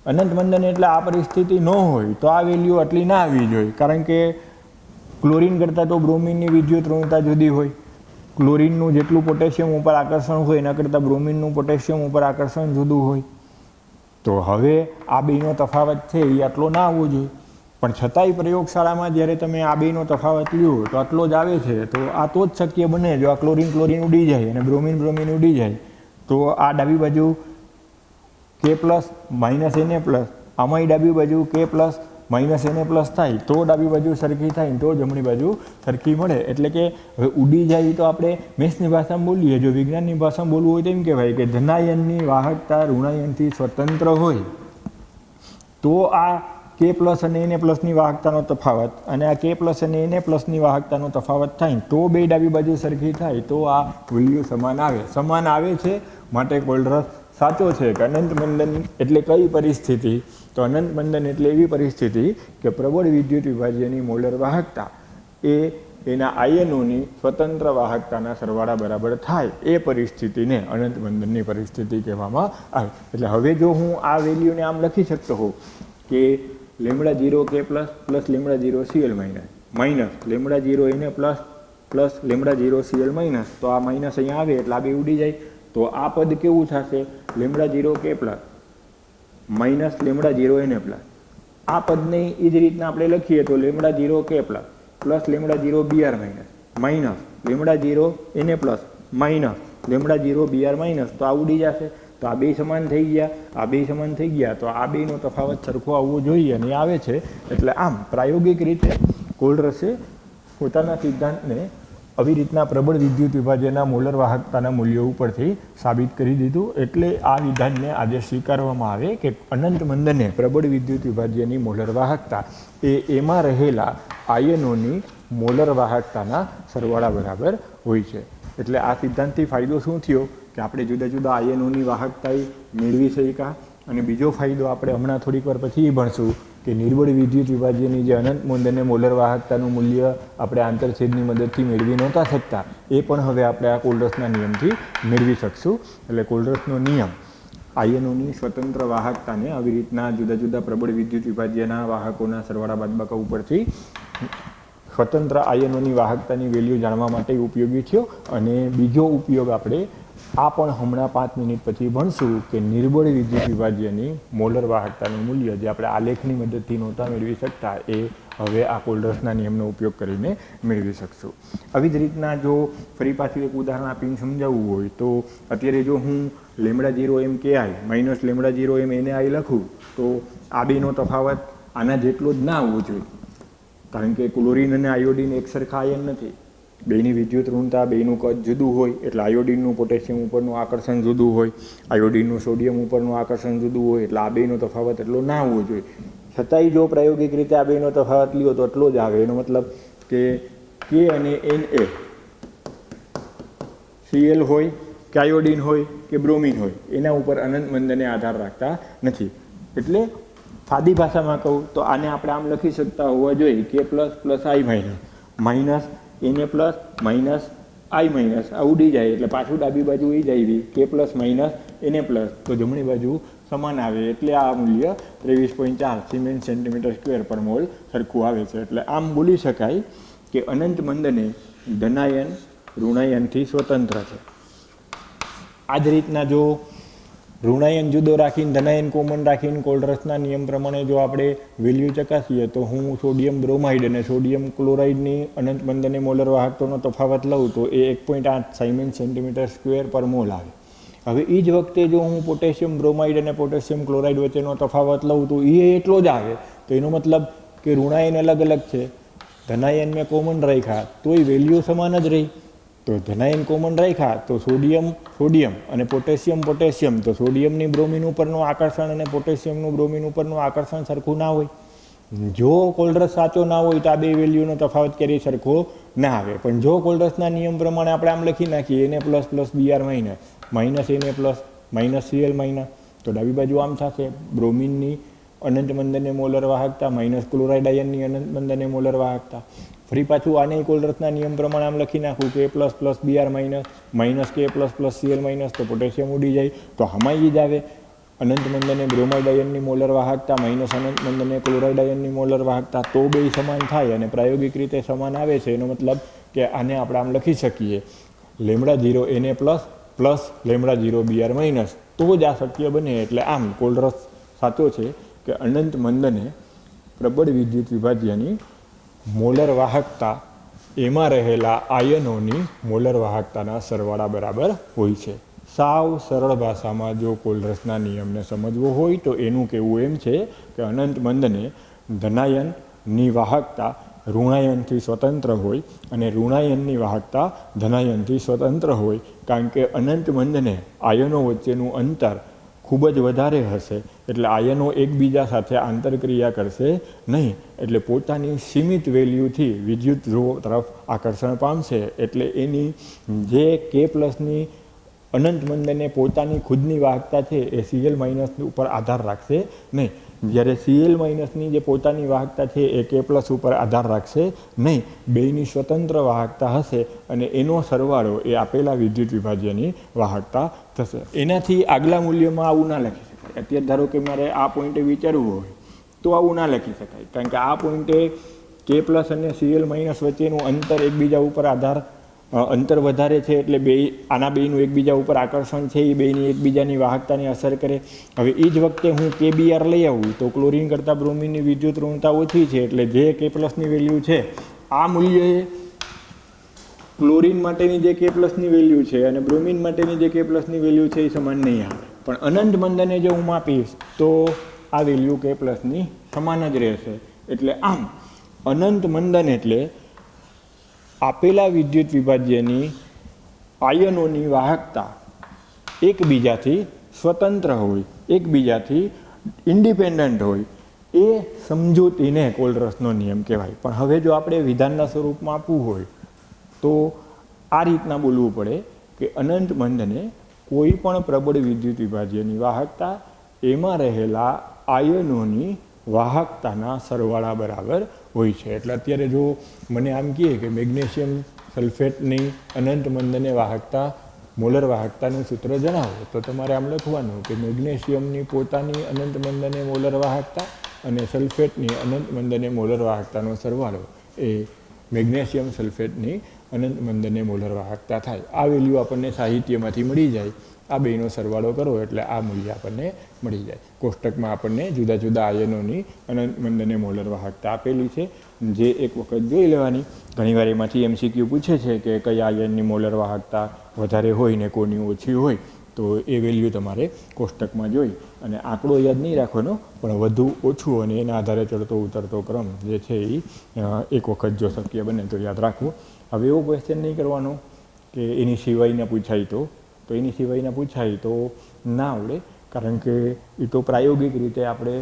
અનંત મંદન એટલે આ પરિસ્થિતિ ન હોય તો આ વેલ્યુ આટલી ના આવવી જોઈએ. કારણ કે ક્લોરિન કરતાં તો બ્રોમિનની વિદ્યુત ઋણતા જુદી હોય. ક્લોરિનનું જેટલું પોટેશિયમ ઉપર આકર્ષણ હોય એના કરતાં બ્રોમિનનું પોટેશિયમ ઉપર આકર્ષણ જુદું હોય. તો હવે આ બેનો તફાવત છે એ આટલો ના આવવો જોઈએ. પણ છતાંય પ્રયોગશાળામાં જ્યારે તમે આ બેનો તફાવત લ્યો તો આટલો જ આવે છે. તો આ તો જ શક્ય બને જો આ ક્લોરિન ઉડી જાય અને બ્રોમિન ઉડી જાય તો આ ડાબી બાજુ કે પ્લસ માઇનસ Na પ્લસ, આમાંય ડાબી બાજુ કે પ્લસ માઇનસ Na પ્લસ થાય તો ડાબી બાજુ સરખી થાય તો જમણી બાજુ સરખી મળે. એટલે કે હવે ઉડી જાય તો આપણે મેથ્સની ભાષામાં બોલીએ, જો વિજ્ઞાનની ભાષામાં બોલવું હોય તો એમ કહેવાય કે ધનાયનની વાહકતા ઋણાયનથી સ્વતંત્ર હોય તો આ કે પ્લસ અને એને પ્લસની વાહકતાનો તફાવત અને આ કે પ્લસ અને એને પ્લસની વાહકતાનો તફાવત થાય તો બે ડાબી બાજુ સરખી થાય તો આ વેલ્યુ સમાન આવે છે માટે કોલ્ડરસ સાચો છે કે અનંત મંદન એટલે કઈ પરિસ્થિતિ? તો અનંત મંદન એટલે એવી પરિસ્થિતિ કે પ્રબળ વિદ્યુત વિભાજ્યની મોલર વાહકતા એ એના આયનોની સ્વતંત્ર વાહકતાના સરવાળા બરાબર થાય એ પરિસ્થિતિને અનંત મંદનની પરિસ્થિતિ કહેવામાં આવે. એટલે હવે જો હું આ વેલ્યુને આમ લખી શકતો હોઉં કે λ0 કે પ્લસ λ0 Cl માઇનસ λ0 એને પ્લસ λ0 Cl માઇનસ, તો આ માઇનસ અહીંયા આવે એટલે આ બે ઉડી જાય. તો આ પદ કેવું થશે? λ0 કે પ્લસ માઇનસ λ0 એને પ્લસ. આ પદને એ જ રીતના આપણે લખીએ તો λ0 કે પ્લસ λ0 Br માઇનસ λ0 એને પ્લસ માઇનસ λ0 Br માઇનસ, તો આ ઉડી જશે. તો આ બે સમાન થઈ ગયા, તો આ બેનો તફાવત સરખો આવવો જોઈએ અને આવે છે. એટલે આમ પ્રાયોગિક રીતે કોલ્ડરસે પોતાના સિદ્ધાંતને આવી રીતના પ્રબળ વિદ્યુત વિભાજ્યના મોલર વાહકતાના મૂલ્યો ઉપરથી સાબિત કરી દીધું. એટલે આ વિધાનને આજે સ્વીકારવામાં આવે કે અનંત મંદને પ્રબળ વિદ્યુત વિભાજ્યની મોલર વાહકતા એ એમાં રહેલા આયનોની મોલર વાહકતાના સરવાળા બરાબર હોય છે. એટલે આ સિદ્ધાંતથી ફાયદો શું થયો કે આપણે જુદા જુદા આયનોની વાહકતા મેળવી શક્યા. અને બીજો ફાયદો આપણે હમણાં થોડીક વાર પછી ભણશું કે નિર્બળ વિદ્યુત વિભાજ્યની જે અનંત મંદને મોલર વાહકતાનું મૂલ્ય આપણે આંતરછેદની મદદથી મેળવી નહોતા શકતા એ પણ હવે આપણે આ કોલ્ડરસના નિયમથી મેળવી શકશું. એટલે કોલ્ડરસનો નિયમ આયનોની સ્વતંત્ર વાહકતાને આવી રીતના જુદા જુદા પ્રબળ વિદ્યુત વિભાજ્યના વાહકોના સરવાળા બાદબાકા ઉપરથી સ્વતંત્ર આયનોની વાહકતાની વેલ્યુ જાણવા માટે ઉપયોગી થયો. અને બીજો ઉપયોગ આપણે આ પણ હમણાં 5 મિનિટ પછી ભણશું કે નિર્બળ વિદ્યુત વિભાજ્યની મોલર વાહકતાનું મૂલ્ય જે આપણે આલેખની મદદથી નહોતા મેળવી શકતા એ હવે આ કોલ્ડરસના નિયમનો ઉપયોગ કરીને મેળવી શકશું. આવી જ રીતના જો ફરી પાછું એક ઉદાહરણ આપીને સમજાવવું હોય તો અત્યારે જો હું λ0 m KI minus λ0 m NaI લખું તો આ બેનો તફાવત આના જેટલો જ ના આવવો જોઈએ, કારણ કે ક્લોરીન અને આયોડિન એક સરખા આયન નથી. બેની વિદ્યુત ઋણતા બેનું કદ જુદું હોય એટલે આયોડિનનું પોટેશિયમ ઉપરનું આકર્ષણ જુદું હોય, આયોડિનનું સોડિયમ ઉપરનું આકર્ષણ જુદું હોય. એટલે આ બેનો તફાવત એટલો ના આવવો જોઈએ. છતાંય જો પ્રાયોગિક રીતે આ બેનો તફાવત લ્યો તો એટલો જ આવે. એનો મતલબ કે કે અને Na Cl હોય કે આયોડિન હોય કે બ્રોમિન હોય એના ઉપર અનંત મંદને આધાર રાખતા નથી. એટલે સાદી ભાષામાં કહું તો આને આપણે આમ લખી શકતા હોવા જોઈએ કે પ્લસ I માઇનસ એને પ્લસ માઇનસ I માઇનસ આ ઉડી જાય એટલે પાછું ડાબી બાજુ ઉડી જાય કે પ્લસ માઇનસ એને પ્લસ, તો જમણી બાજુ સમાન આવે. એટલે આ મૂલ્ય 23.4 સિમેન્સ સેન્ટીમીટર સ્ક્વેર પર મોલ સરખું આવે છે. એટલે આમ બોલી શકાય કે અનંત મંદને ધનાયન ઋણાયનથી સ્વતંત્ર છે. આ જ રીતના જો ઋણાયન જુદો રાખીને ધનાયન કોમન રાખીને કોલ્ડરસના નિયમ પ્રમાણે જો આપણે વેલ્યુ ચકાસીએ તો હું સોડિયમ બ્રોમાઇડ અને સોડિયમ ક્લોરાઇડની અનંત મંદને મોલર વાહકતાનો તફાવત લઉં તો એ 1.8 સાયમેન્સ સેન્ટીમીટર સ્ક્વેર પર મોલ આવે. હવે એ જ વખતે જો હું પોટેશિયમ બ્રોમાઇડ અને પોટેશિયમ ક્લોરાઇડ વચ્ચેનો તફાવત લઉં તો એ એટલો જ આવે. તો એનો મતલબ કે ઋણાયન અલગ અલગ છે, ધનાયન મેં કોમન રાખ્યા તો એ વેલ્યુ સમાન જ રહી. તો ધનાયન કોમન રાખ્યા તો સોડિયમ અને પોટેશિયમ તો સોડિયમની બ્રોમિન ઉપરનું આકર્ષણ અને પોટેશિયમનું બ્રોમિન ઉપરનું આકર્ષણ સરખું ના હોય. જો કોલ્ડરસ સાચો ના હોય તો આ બે વેલ્યુનો તફાવત ક્યારેય સરખો ના આવે. પણ જો કોલ્ડરસના નિયમ પ્રમાણે આપણે આમ લખી નાખીએ Na plus Br minus Na plus minus Cl minus, તો ડાબી બાજુ આમ થશે બ્રોમિનની અનંત મંદને મોલર વાહકતા માઇનસ ક્લોરાઇડ આયનની અનંત મંદને મોલર વાહકતા. ફરી પાછું આને કોલ્ડરસના નિયમ પ્રમાણે આમ લખી નાખું કે પ્લસ Br માઇનસ કે પ્લસ Cl માઇનસ, તો પોટેશિયમ ઉડી જાય. તો આમાં જ આવે અનંત મંદને બ્રોમાઇડ આયનની મોલર વાહકતા માઇનસ અનંત મંદને ક્લોરાઇડ આયનની મોલર વાહકતા, તો બે સમાન થાય અને પ્રાયોગિક રીતે સમાન આવે છે. એનો મતલબ કે આને આપણે આમ લખી શકીએ λ0 Na પ્લસ λ0 Br માઇનસ, તો જ આ શક્ય બને. એટલે આમ કોલ્ડરસ સાચો છે કે અનંત મંદને પ્રબળ વિદ્યુત વિભાજ્યની મોલર વાહકતા એમાં રહેલા આયનોની મોલર વાહકતાના સરવાળા બરાબર હોય છે. સાવ સરળ ભાષામાં જો કોલ્ડરસના નિયમને સમજવો હોય તો એનું કહેવું એમ છે કે અનંત મંદને ધનાયનની વાહકતા ઋણાયનથી સ્વતંત્ર હોય અને ઋણાયનની વાહકતા ધનાયનથી સ્વતંત્ર હોય, કારણ કે અનંત મંદને આયનો વચ્ચેનું અંતર ખૂબ જ વધારે હશે એટલે આયનો એકબીજા સાથે આંતરક્રિયા કરશે નહીં, એટલે પોતાની સીમિત વેલ્યુથી વિદ્યુત ધ્રુવ તરફ આકર્ષણ પામશે. એટલે એની જે K+ની અનંત મંદને પોતાની ખુદની વાહકતા છે એ Cl- ઉપર આધાર રાખશે નહીં. જ્યારે Cl- જે પોતાની વાહકતા છે એ K+ ઉપર આધાર રાખશે નહીં. બેયની સ્વતંત્ર વાહકતા હશે અને એનો સરવાળો એ આપેલા વિદ્યુત વિભાજ્યની વાહકતા થશે. એનાથી આગલા મૂલ્યમાં આવું ના લખી શકાય. અત્યારે ધારો કે મારે આ પોઈન્ટે વિચારવું હોય તો આવું ના લખી શકાય, કારણ કે આ પોઈન્ટે K+ અને Cl- વચ્ચેનું અંતર એકબીજા ઉપર અંતર વધારે છે એટલે આના બેયનું એકબીજા ઉપર આકર્ષણ છે એ બેયની એકબીજાની વાહકતાને અસર કરે. હવે એ જ વખતે હું KBr લઈ આવું તો ક્લોરિન કરતાં બ્રોમિનની વિદ્યુત ઋણતા ઓછી છે એટલે જે K+ની વેલ્યુ છે આ મૂલ્યએ ક્લોરિન માટેની જે K+ની વેલ્યુ છે અને બ્રોમિન માટેની જે K+ની વેલ્યુ છે એ સમાન નહીં આવે. પણ અનંત મંદને જો હું માપીશ તો આ વેલ્યુ K+ની સમાન જ રહેશે. એટલે આમ અનંત મંદન એટલે આપેલા વિદ્યુત વિભાજ્યની આયનોની વાહકતા એકબીજાથી સ્વતંત્ર હોય, એકબીજાથી ઇન્ડિપેન્ડન્ટ હોય, એ સમજૂતીને કોલરસનો નિયમ કહેવાય. પણ હવે જો આપણે વિધાનના સ્વરૂપમાં આપવું હોય તો આ રીતના બોલવું પડે કે અનંત મંદને કોઈ પણ પ્રબળ વિદ્યુત વિભાજ્યની વાહકતા એમાં રહેલા આયનોની વાહકતાના સરવાળા બરાબર હોય છે. એટલે અત્યારે જો મને આમ કહે કે મેગ્નેશિયમ સલ્ફેટની અનંત મંદને વાહકતા મોલર વાહકતાનું સૂત્ર જણાવો તો તમારે આમ લખવાનું કે મેગ્નેશિયમની પોતાની અનંત મંદને મોલર વાહકતા અને સલ્ફેટની અનંત મંદને મોલર વાહકતાનો સરવાળો એ મેગ્નેશિયમ સલ્ફેટની અનંત મંદને મોલર વાહકતા થાય. આ વેલ્યુ આપણને સાહિત્યમાંથી મળી જાય. આ બેયનો સરવાળો કરો એટલે આ મૂલ્ય આપણને મળી જાય. કોષ્ટકમાં આપણને જુદા જુદા આયનોની અનંત મંદને મોલર વાહકતા આપેલી છે, જે એક વખત જોઈ લેવાની. ઘણીવાર એમાંથી MCQ પૂછે છે કે કયા આયનની મોલર વાહકતા વધારે હોય ને કોની ઓછી હોય, તો એ વેલ્યુ તમારે કોષ્ટકમાં જોઈ અને આંકડો યાદ નહીં રાખવાનો, પણ વધુ ઓછું અને એના આધારે ચડતો ઉતરતો ક્રમ જે છે એ એક વખત જો શક્ય બને તો યાદ રાખવું. હવે એવો ક્વેશ્ચન નહીં કરવાનો કે એની સિવાયના પૂછાય તો એની સિવાયના પૂછાય તો ના આવડે, કારણ કે એ તો પ્રાયોગિક રીતે આપણે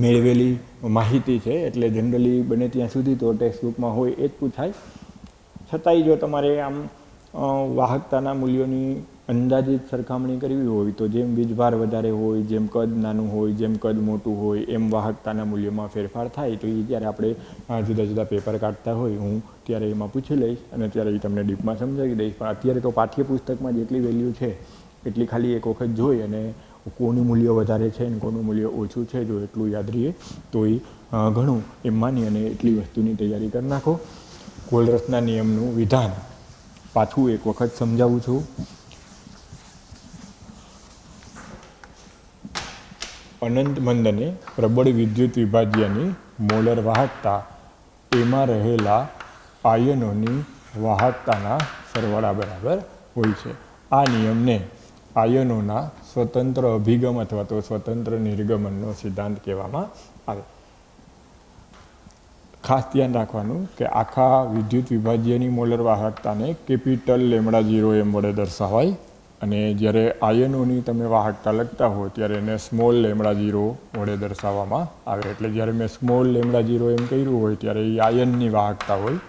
મેળવેલી માહિતી છે એટલે જનરલી બને ત્યાં સુધી તો ટેક્સ્ટ બુકમાં હોય એ જ પૂછાય. છતાંય જો તમારે આમ વાહકતાના મૂલ્યોની અંદાજિત સરખામણી કરવી હોય તો જેમ વીજભાર વધારે હોય, જેમ કદ નાનું હોય, જેમ કદ મોટું હોય એમ વાહકતાના મૂલ્યોમાં ફેરફાર થાય. તો એ જ્યારે આપણે જુદા જુદા પેપર કાઢતા હોય હું ત્યારે એમાં પૂછી લઈશ અને ત્યારે એ તમને ડીપમાં સમજાવી દઈશ. પણ અત્યારે તો પાઠ્યપુસ્તકમાં જેટલી વેલ્યુ છે એટલી ખાલી એક વખત જોઈ અને કોનું મૂલ્ય વધારે છે અને કોનું મૂલ્ય ઓછું છે જો એટલું યાદ રહીએ તો એ ઘણું એમ માની અને એટલી વસ્તુની તૈયારી કરી નાખો. કોલરસના નિયમનું વિધાન પાછું એક વખત સમજાવું છું. અનંત મંદને પ્રબળ વિદ્યુત વિભાજ્યની મોલર વાહકતા એમાં રહેલા આયનોની વાહકતાના સરવાળા બરાબર હોય છે. આ નિયમને આયનોના સ્વતંત્ર અભિગમ અથવા તો સ્વતંત્ર નિર્ગમનનો સિદ્ધાંત કહેવામાં આવે. ખાસ ધ્યાન રાખવાનું કે આખા વિદ્યુત વિભાજ્યની મોલર વાહકતાને કેપિટલ λ0m વડે દર્શાવાય અને જ્યારે આયનોની તમે વાહકતા લખતા હો ત્યારે એને સ્મોલ λ0 વડે દર્શાવવામાં આવે. એટલે જ્યારે મેં સ્મોલ λ0m કર્યું હોય ત્યારે એ આયનની વાહકતા હોય,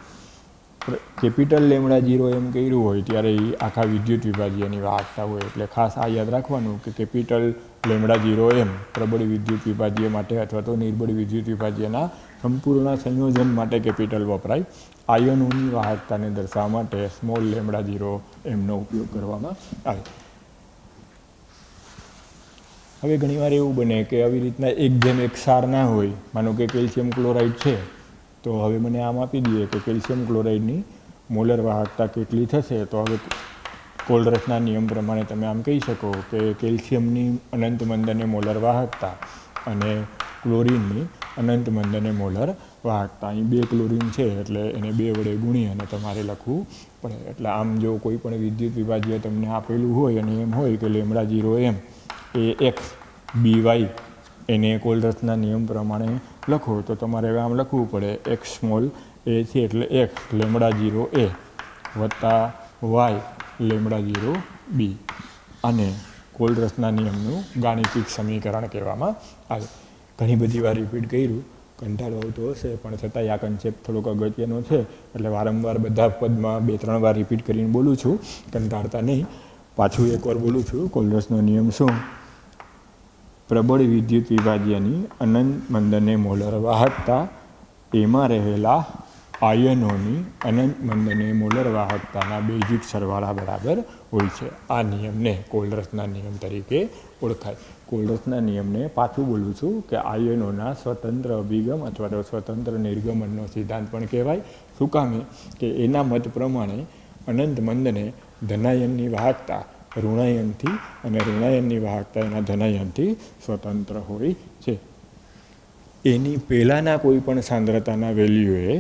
કેપિટલ λ0m કર્યું હોય ત્યારે એ આખા વિદ્યુત વિભાજ્યની વાહકતા હોય. એટલે ખાસ આ યાદ રાખવાનું કે કેપિટલ λ0m પ્રબળ વિદ્યુત વિભાજ્ય માટે અથવા તો નિર્બળ વિદ્યુત વિભાજ્યના સંપૂર્ણ સંયોજન માટે કેપિટલ વપરાય. આયનોની વાહકતાને દર્શાવવા માટે સ્મોલ λ0mનો ઉપયોગ કરવામાં આવે. હવે ઘણીવાર એવું બને કે આવી રીતના એક જેમ એક સાર ના હોય. માનો કે કેલ્શિયમ ક્લોરાઇડ છે તો હવે મને આમ આપી દઈએ કે કેલ્શિયમ ક્લોરાઇડની મોલર વાહકતા કેટલી થશે, તો હવે કોલરસના નિયમ પ્રમાણે તમે આમ કહી શકો કે કેલ્શિયમની અનંત મંદને મોલર વાહકતા અને ક્લોરિનની અનંત મંદને મોલર વાહકતા. અહીં 2 ક્લોરિન છે એટલે એને 2 વડે ગુણી અને તમારે લખવું પડે. એટલે આમ જો કોઈ પણ વિદ્યુત વિભાજ્ય તમને આપેલું હોય અને એમ હોય કે λ0m એ x by એને કોલરસના નિયમ પ્રમાણે લખો તો તમારે હવે આમ લખવું પડે x સ્મોલ એ છે એટલે x λ0a વત્તા y λ0b અને કોલરસના નિયમનું ગાણિતિક સમીકરણ કહેવામાં આવે. ઘણી બધી વાર રિપીટ કર્યું, કંટાળો આવતો હશે, પણ છતાંય આ કન્સેપ્ટ થોડોક અગત્યનો છે એટલે વારંવાર બધા પદમાં 2-3 વાર રિપીટ કરીને બોલું છું, કંટાળતા નહીં. પાછું એકવાર બોલું છું. કોલરસનો નિયમ શું? પ્રબળ વિદ્યુત વિભાજ્યની અનંત મંદને મોલર વાહકતા એમાં રહેલા આયનોની અનંત મંદને મોલર વાહકતાના બેઝિક સરવાળા બરાબર હોય છે. આ નિયમને કોલરસના નિયમ તરીકે ઓળખાય. કોલરસના નિયમને પાછું બોલું છું કે આયનોના સ્વતંત્ર અભિગમ અથવા તો સ્વતંત્ર નિર્ગમનનો સિદ્ધાંત પણ કહેવાય. શું કામે કે એના મત પ્રમાણે અનંત મંદને ધનાયનની વાહકતા ઋણાયનથી અને ઋણાયનની વાહકતા એના ધનાયનથી સ્વતંત્ર હોય છે. એની પહેલાંના કોઈ પણ સાંદ્રતાના વેલ્યુએ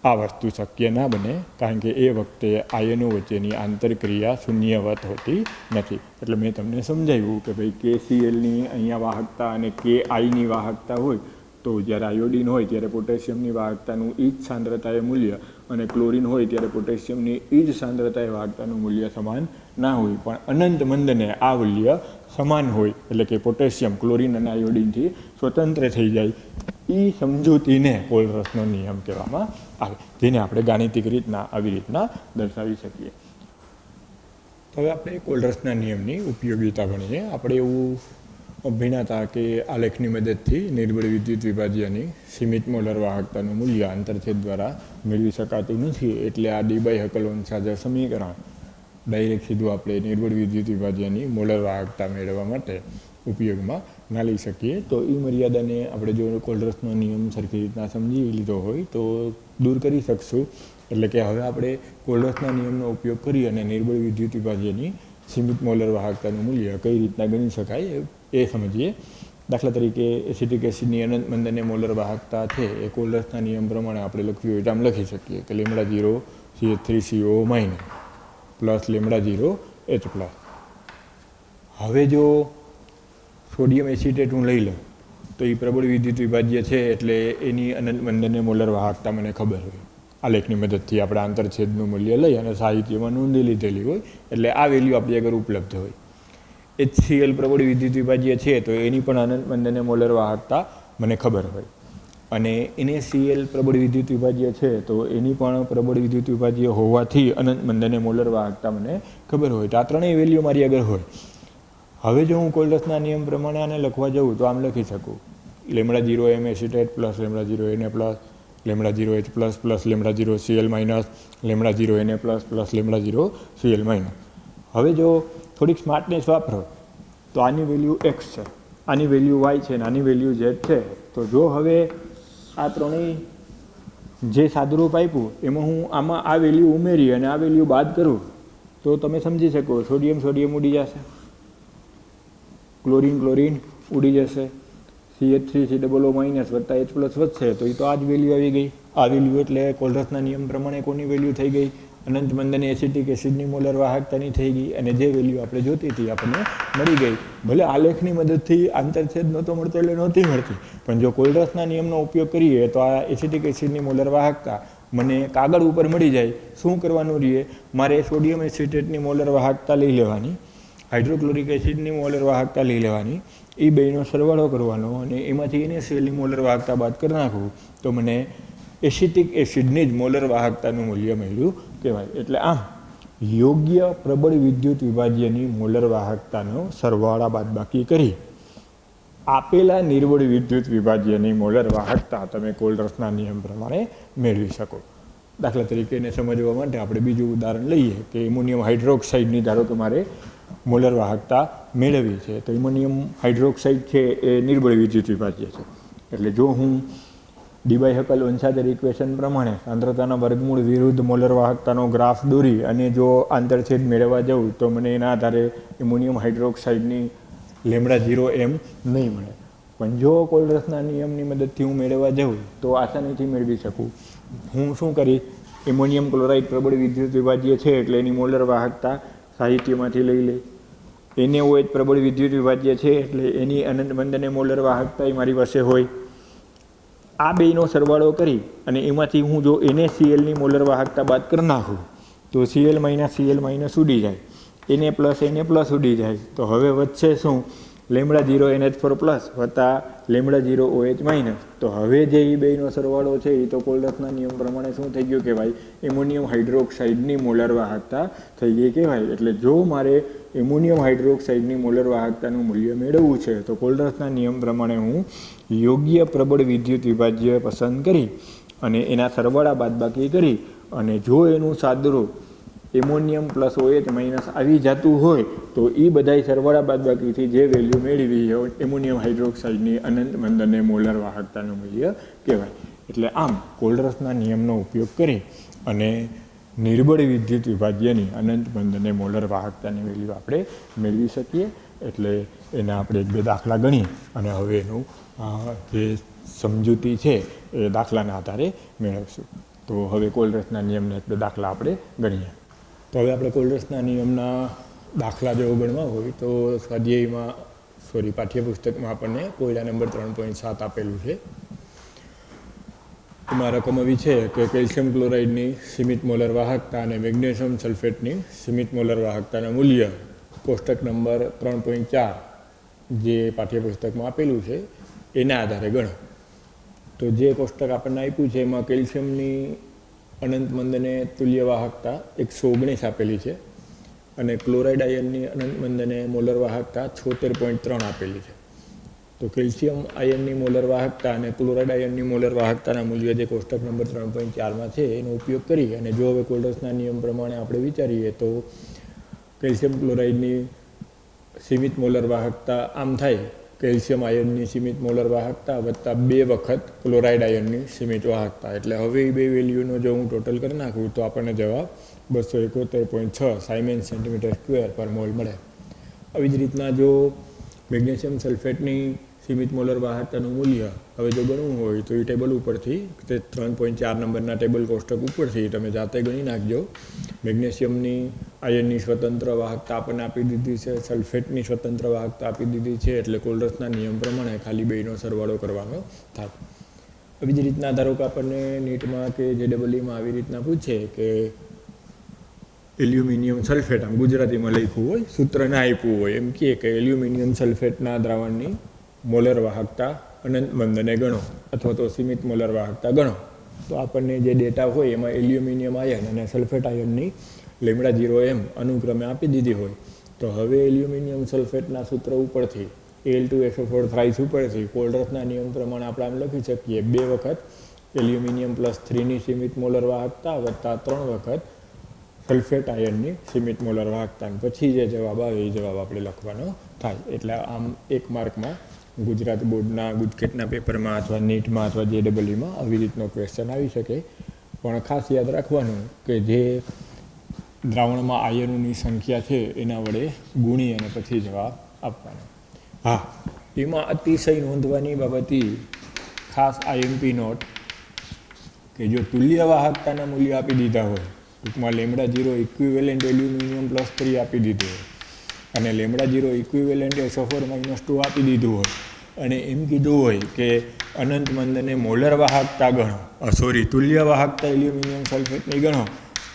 આ વસ્તુ શક્ય ના બને, કારણ કે એ વખતે આયનો વચ્ચેની આંતરક્રિયા શૂન્યવત હોતી નથી. એટલે મેં તમને સમજાવ્યું કે ભાઈ KClની અહીંયા વાહકતા અને KIની વાહકતા હોય તો જ્યારે આયોડિન હોય ત્યારે પોટેશિયમની વાહકતાનું એ જ સાંદ્રતાએ મૂલ્ય અને ક્લોરિન હોય ત્યારે પોટેશિયમની એ જ સાંદ્રતાએ વાહકતાનું મૂલ્ય સમાન ના હોય. પણ અનંત મંદને આ મૂલ્ય સમાન હોય એટલે કે પોટેશિયમ ક્લોરિન અને આયોડિનથી સ્વતંત્ર થઈ જાય. એ સમજૂતીને કોલરસનો નિયમ કહેવામાં આવે, જેને આપણે ગાણિતિક રીતના આવી રીતના દર્શાવી શકીએ. હવે આપણે કોલરસના નિયમની ઉપયોગિતા ભણીએ. આપણે એવું ભણ્યા હતા કે આલેખની મદદથી નિર્બળ વિદ્યુત વિભાજ્યની સીમિત મોલર વાહકતાનું મૂલ્ય આંતરછેદ દ્વારા મેળવી શકાતું નથી. એટલે આ ડી-બાય-હકલ-વંશાજર સમીકરણ ડાયરેક્ટ સીધું આપણે નિર્બળ વિદ્યુત વિભાજ્યની મોલર વાહકતા મેળવવા માટે ઉપયોગમાં ના લઈ શકીએ. તો એ મર્યાદાને આપણે જો કોલરસનો નિયમ સરખી રીતના સમજી લીધો હોય તો દૂર કરી શકશું. એટલે કે હવે આપણે કોલરસના નિયમનો ઉપયોગ કરી અને નિર્બળ વિદ્યુત વિભાજ્યની સીમિત મોલર વાહકતાનું મૂલ્ય કઈ રીતના ગણી શકાય એ સમજીએ. દાખલા તરીકે એસિટિક એસિડની અનંત મંદને મોલર વાહકતા છે એ કોલરસના નિયમ પ્રમાણે આપણે લખવી હોય તો આમ લખી શકીએ કે λ0 CH3CO- પ્લસ λ0 H+. હવે જો સોડિયમ એસિટેટ હું લઈ લઉં તો એ પ્રબળ વિદ્યુત વિભાજ્ય છે એટલે એની અનંત મંદને મોલર વાહકતા મને ખબર હોય. આલેખની મદદથી આપણે આંતરછેદનું મૂલ્ય લઈ અને સાહિત્યમાં નોંધી લીધેલી હોય એટલે આ વેલ્યુ આપણી આગળ ઉપલબ્ધ હોય. HCl પ્રબળ વિદ્યુત વિભાજ્ય છે તો એની પણ અનંત મંદને મોલર વાહકતા મને ખબર હોય. અને NaCl પ્રબળ વિદ્યુત વિભાજ્ય છે તો એની પણ પ્રબળ વિદ્યુત વિભાજ્ય હોવાથી અનંત મંદને મોલર વાહકતા મને ખબર હોય. તો આ ત્રણેય વેલ્યુ મારી આગળ હોય. હવે જો હું કોલરસના નિયમ પ્રમાણે આને લખવા જાઉં તો આમ લખી શકું λ0M acetate plus λ0Na plus λ0H plus plus λ0Cl minus λ0Na plus plus λ0Cl minus. હવે જો થોડીક સ્માર્ટનેસ વાપરો તો આની વેલ્યુ x છે, આની વેલ્યુ y છે અને આની વેલ્યુ z છે. તો જો હવે આ ત્રણેય જે સાદુરૂપ આપ્યું એમાં હું આમાં આ વેલ્યુ ઉમેરી અને આ વેલ્યુ બાદ કરું તો તમે સમજી શકો સોડિયમ સોડિયમ ઉડી જશે, ક્લોરિન ક્લોરિન ઉડી જશે, CH3COO- વત્તા H+ વધશે તો એ તો આ જ વેલ્યુ આવી ગઈ. આ વેલ્યુ એટલે કોલરસના નિયમ પ્રમાણે કોની વેલ્યુ થઈ ગઈ? અનંત મંદને એસિટિક એસિડની મોલર વાહકતાની થઈ ગઈ અને જે વેલ્યુ આપણે જોતી હતી આપણને મળી ગઈ. ભલે આલેખની મદદથી આંતરછેદ નહોતો મળતો એટલે નહોતી મળતી, પણ જો કોલરસના નિયમનો ઉપયોગ કરીએ તો આ એસિટિક એસિડની મોલર વાહકતા મને કાગળ ઉપર મળી જાય. શું કરવાનું રહીએ? મારે સોડિયમ એસિટેટની મોલર વાહકતા લઈ લેવાની, હાઇડ્રોક્લોરિક એસિડની મોલર વાહકતા લઈ લેવાની, એ બેનો સરવાળો કરવાનો અને એમાંથી NaClની મોલર વાહકતા બાદ કરી નાખવું તો મને એસિટિક એસિડની જ મોલર વાહકતાનું મૂલ્ય મળ્યું કહેવાય. એટલે આમ યોગ્ય પ્રબળ વિદ્યુત વિભાજ્યની મોલર વાહકતાનો સરવાળા બાદબાકી કરી આપેલા નિર્બળ વિદ્યુત વિભાજ્યની મોલર વાહકતા તમે કોલરસના નિયમ પ્રમાણે મેળવી શકો. દાખલા તરીકે એને સમજવા માટે આપણે બીજું ઉદાહરણ લઈએ કે એમોનિયમ હાઇડ્રોક્સાઇડની ધારો કે મારે મોલર વાહકતા મેળવવી છે તો એમોનિયમ હાઇડ્રોક્સાઇડ છે એ નિર્બળ વિદ્યુત વિભાજ્ય છે. એટલે જો હું ડી-બાય-હકલ-વંશાજર ઇક્વેશન પ્રમાણે સાંદ્રતાના વર્ગમૂળ વિરુદ્ધ મોલર વાહકતાનો ગ્રાફ દોરી અને જો આંતરછેદ મેળવવા જાઉં તો મને એના આધારે એમોનિયમ હાઇડ્રોક્સાઇડની λ0M નહીં મળે. પણ જો કોલરસના નિયમની મદદથી હું મેળવવા જાઉં તો આસાનીથી મેળવી શકું. હું શું કરીશ? એમોનિયમ ક્લોરાઇડ પ્રબળ વિદ્યુત વિભાજ્ય છે એટલે એની મોલર વાહકતા સાહિત્યમાંથી લઈ લે. NaOH પ્રબળ વિદ્યુત વિભાજ્ય છે એટલે એની અનંત મંદને મોલર વાહકતા એ મારી પાસે હોય. આ બેનો સરવાળો કરી અને એમાંથી હું જો NaClની મોલર વાહકતા બાદ કરી નાખું તો Cl- Cl- ઉડી જાય Na+, ઉડી જાય. તો હવે વધશે શું? λ0 NH4 પ્લસ વત્તા λ0 OH-. તો હવે જે એ બેનો સરવાળો છે એ તો કોલ્ડર્સના નિયમ પ્રમાણે શું થઈ ગયું કહેવાય? એમોનિયમ હાઇડ્રોક્સાઇડની મોલર વાહકતા થઈ ગઈ કહેવાય. એટલે જો મારે એમોનિયમ હાઇડ્રોક્સાઇડની મોલર વાહકતાનું મૂલ્ય મેળવવું છે તો કોલ્ડર્સના નિયમ પ્રમાણે હું યોગ્ય પ્રબળ વિદ્યુત વિભાજ્ય પસંદ કરી અને એના સરવાળા બાદબાકી કરી અને જો એનું સાદુરૂપ એમોનિયમ પ્લસ OH- આવી જતું હોય તો એ બધાય સરવાળા બાદબાકીથી જે વેલ્યુ મેળવી હોય એમોનિયમ હાઇડ્રોક્સાઇડની અનંત મંદને મોલર વાહકતાનું મૂલ્ય કહેવાય. એટલે આમ કોલ્ડર્સના નિયમનો ઉપયોગ કરી અને નિર્બળ વિદ્યુત વિભાજ્યની અનંત મંદને મોલર વાહકતાની વેલ્યુ આપણે મેળવી શકીએ. એટલે એના આપણે 1-2 દાખલા ગણી અને હવે એનું જે સમજૂતી છે એ દાખલાના આધારે મેળવશું. તો હવે કોલ્ડર્સના નિયમના 1-2 દાખલા આપણે ગણીએ. તો હવે આપણે કોલ્ડર્સના નિયમના દાખલા જેવો ગણવા હોય તો સ્વાધ્યાયમાં પાઠ્યપુસ્તકમાં આપણને કોયડા નંબર 3.7 આપેલું છે. એમાં રકમ એવી છે કે કેલ્શિયમ ક્લોરાઇડની સીમિત મોલર વાહકતા અને મેગ્નેશિયમ સલ્ફેટની સીમિત મોલર વાહકતાના મૂલ્ય કોષ્ટક નંબર 3.4 જે પાઠ્યપુસ્તકમાં આપેલું છે એના આધારે ગણો. તો જે કોષ્ટક આપણને આપ્યું છે એમાં કેલ્શિયમની અનંત મંદને તુલ્ય વાહકતા 119 આપેલી છે અને ક્લોરાઇડ આયનની અનંત મંદને મોલર વાહકતા 76.3 આપેલી છે. તો કેલ્શિયમ આયનની મોલર વાહકતા અને ક્લોરાઇડ આયનની મોલર વાહકતાના મૂલ્ય જે કોષ્ટક નંબર 3.4માં છે એનો ઉપયોગ કરી અને જો હવે કોલ્ડર્સના નિયમ પ્રમાણે આપણે વિચારીએ તો કેલ્શિયમ ક્લોરાઇડની સીમિત મોલર વાહકતા આમ થાય કેલ્શિયમ આયનની સીમિત મોલર વાહકતા વત્તા 2 વખત ક્લોરાઇડ આયનની સીમિત વાહકતા. એટલે હવે એ બે વેલ્યુનો જો હું ટોટલ કરી નાખું તો આપણને જવાબ 271.6 સાયમેન્સ સેન્ટીમીટર સ્ક્વેર પર મોલ મળે. આવી જ રીતના જો મેગ્નેશિયમ સલ્ફેટની સીમિત મોલર વાહકતાનું મૂલ્ય હવે જો ગણવું હોય તો એ ટેબલ ઉપરથી તે 3.4 નંબરના ટેબલ કોષ્ટક ઉપરથી તમે જાતે ગણી નાખજો. મેગ્નેશિયમની આયનની સ્વતંત્ર વાહકતા આપણને આપી દીધી છે, સલ્ફેટની સ્વતંત્ર વાહકતા આપી દીધી છે. એટલે કોલ્ડર્સના નિયમ પ્રમાણે ખાલી બેનો સરવાળો કરવાનો થાય. આવી જ રીતના ધારો કે આપણને નીટમાં કે JEEમાં આવી રીતના પૂછે કે એલ્યુમિનિયમ સલ્ફેટ આમ ગુજરાતીમાં લખ્યું હોય, સૂત્ર ના આપ્યું હોય, એમ કહે કે એલ્યુમિનિયમ સલ્ફેટના દ્રાવણની મોલર વાહકતા અનંત મંદને ગણો અથવા તો સીમિત મોલર વાહકતા ગણો. તો આપણને જે ડેટા હોય એમાં એલ્યુમિનિયમ આયન અને સલ્ફેટ આયનની λ0m અનુક્રમે આપી દીધી હોય તો હવે એલ્યુમિનિયમ સલ્ફેટના સૂત્ર ઉપરથી Al2SO4 થ્રાઇસ ઉપરથી કોલ્ડર્સના નિયમ પ્રમાણે આપણે આમ લખી શકીએ 2 વખત એલ્યુમિનિયમ +3ની સીમિત મોલર વાહકતા વત્તા 3 વખત સલ્ફેટ આયનની સીમિત મોલર વાહકતા. પછી જે જવાબ આવે એ જવાબ આપણે લખવાનો થાય. એટલે આમ 1 માર્કમાં ગુજરાત બોર્ડના ગુજકેટના પેપરમાં અથવા નીટમાં અથવા JEEમાં આવી રીતનો ક્વેશ્ચન આવી શકે. પણ ખાસ યાદ રાખવાનું કે જે દ્રાવણમાં આયનોની સંખ્યા છે એના વડે ગુણી અને પછી જવાબ આપવાનો. હા, એમાં અતિશય નોંધવાની બાબત ખાસ IMP નોટ કે જો તુલ્ય વાહકતાના મૂલ્ય આપી દીધા હોય, ટૂંકમાં λ0 ઇક્વિવેલન્ટ એલ્યુમિનિયમ +3 આપી દીધું હોય અને λ0 ઇક્વિવેલન્ટ SO4 -2 આપી દીધું હોય અને એમ કીધું હોય કે અનંત મંદને મોલર વાહકતા ગણો, તુલ્ય વાહકતા એલ્યુમિનિયમ સલ્ફેટની ગણો,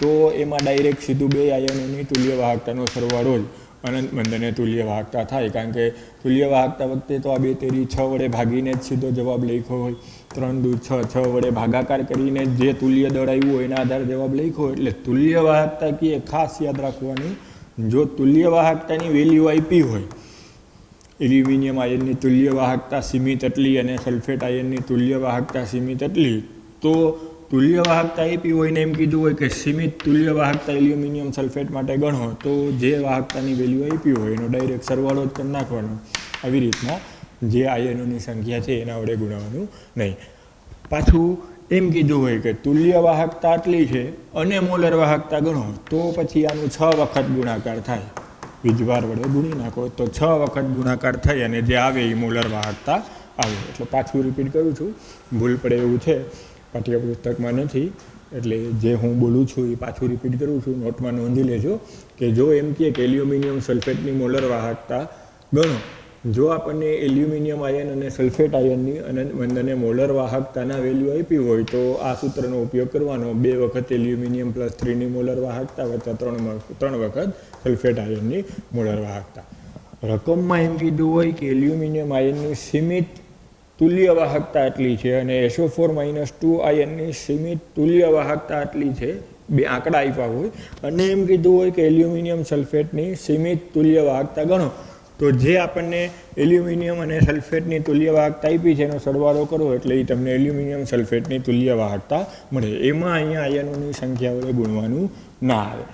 તો એમાં ડાયરેક્ટ સીધું 2 આયનોની તુલ્ય વાહકતાનો સરવાળો જ અનંત મંદને તુલ્ય વાહકતા થાય. કારણ કે તુલ્ય વાહકતા વખતે તો આ 2 તેરી 6 વડે ભાગીને જ સીધો જવાબ લખ્યો હોય, 3 દુ 6 વડે ભાગાકાર કરીને જે તુલ્ય દળ આવ્યું હોય એના આધારે જવાબ લખ્યો. એટલે તુલ્ય વાહકતા કીએ ખાસ યાદ રાખવાની, જો તુલ્ય વાહકતાની વેલ્યુ આપી હોય, એલ્યુમિનિયમ આયનની તુલ્ય વાહકતા સીમિત એટલી અને સલ્ફેટ આયનની તુલ્ય વાહકતા સીમિત એટલી, તો તુલ્ય વાહકતા આપી હોય ને એમ કીધું હોય કે સીમિત તુલ્ય વાહકતા એલ્યુમિનિયમ સલ્ફેટ માટે ગણો, તો જે વાહકતાની વેલ્યુ આપી હોય એનો ડાયરેક્ટ સરવાળો જ કરી નાખવાનો. આવી રીતના જે આયનોની સંખ્યા છે એના વડે ગુણાવવાનું નહીં. પાછું એમ કીધું હોય કે તુલ્ય વાહકતા આટલી છે અને મોલર વાહકતા ગણો, તો પછી આનું 6 વખત ગુણાકાર થાય. વીજભાર વડે ગુણી નાખો તો 6 વખત ગુણાકાર થઈ અને જે આવે એ મોલર વાહકતા આવે. એટલે પાછું રિપીટ કરું છું, ભૂલ પડે એવું છે, પાઠ્યપુસ્તકમાં નથી એટલે જે હું બોલું છું એ પાછું રિપીટ કરું છું, નોટમાં નોંધી લેજો કે જો એમ કહે કે એલ્યુમિનિયમ સલ્ફેટની મોલર વાહકતા ગણો જો આપણને એલ્યુમિનિયમ આયન અને સલ્ફેટ આયનની અને મોલર વાહકતાના વેલ્યુ આપી હોય તો આ સૂત્રનો ઉપયોગ કરવાનો. 2 વખત એલ્યુમિનિયમ પ્લસ 3ની મોલર વાહકતા વત્તા 3 વખત સલ્ફેટ આયનની મોલર વાહકતા. રકમમાં એમ કીધું હોય કે એલ્યુમિનિયમ આયનની સીમિત તુલ્ય વાહકતા આટલી છે અને SO4-2 આયનની સીમિત તુલ્ય વાહકતા આટલી છે. 2 આંકડા આપ્યા હોય અને એમ કીધું હોય કે એલ્યુમિનિયમ સલ્ફેટની સીમિત તુલ્ય વાહકતા ગણો. તો જે આપણને એલ્યુમિનિયમ અને સલ્ફેટની તુલ્ય વાહકતા આપી છે એનો સરવાળો કરો એટલે એ તમને એલ્યુમિનિયમ સલ્ફેટની તુલ્ય વાહકતા મળે. એમાં અહીંયા આયનોની સંખ્યા વડે ગુણવાનું ના આવે.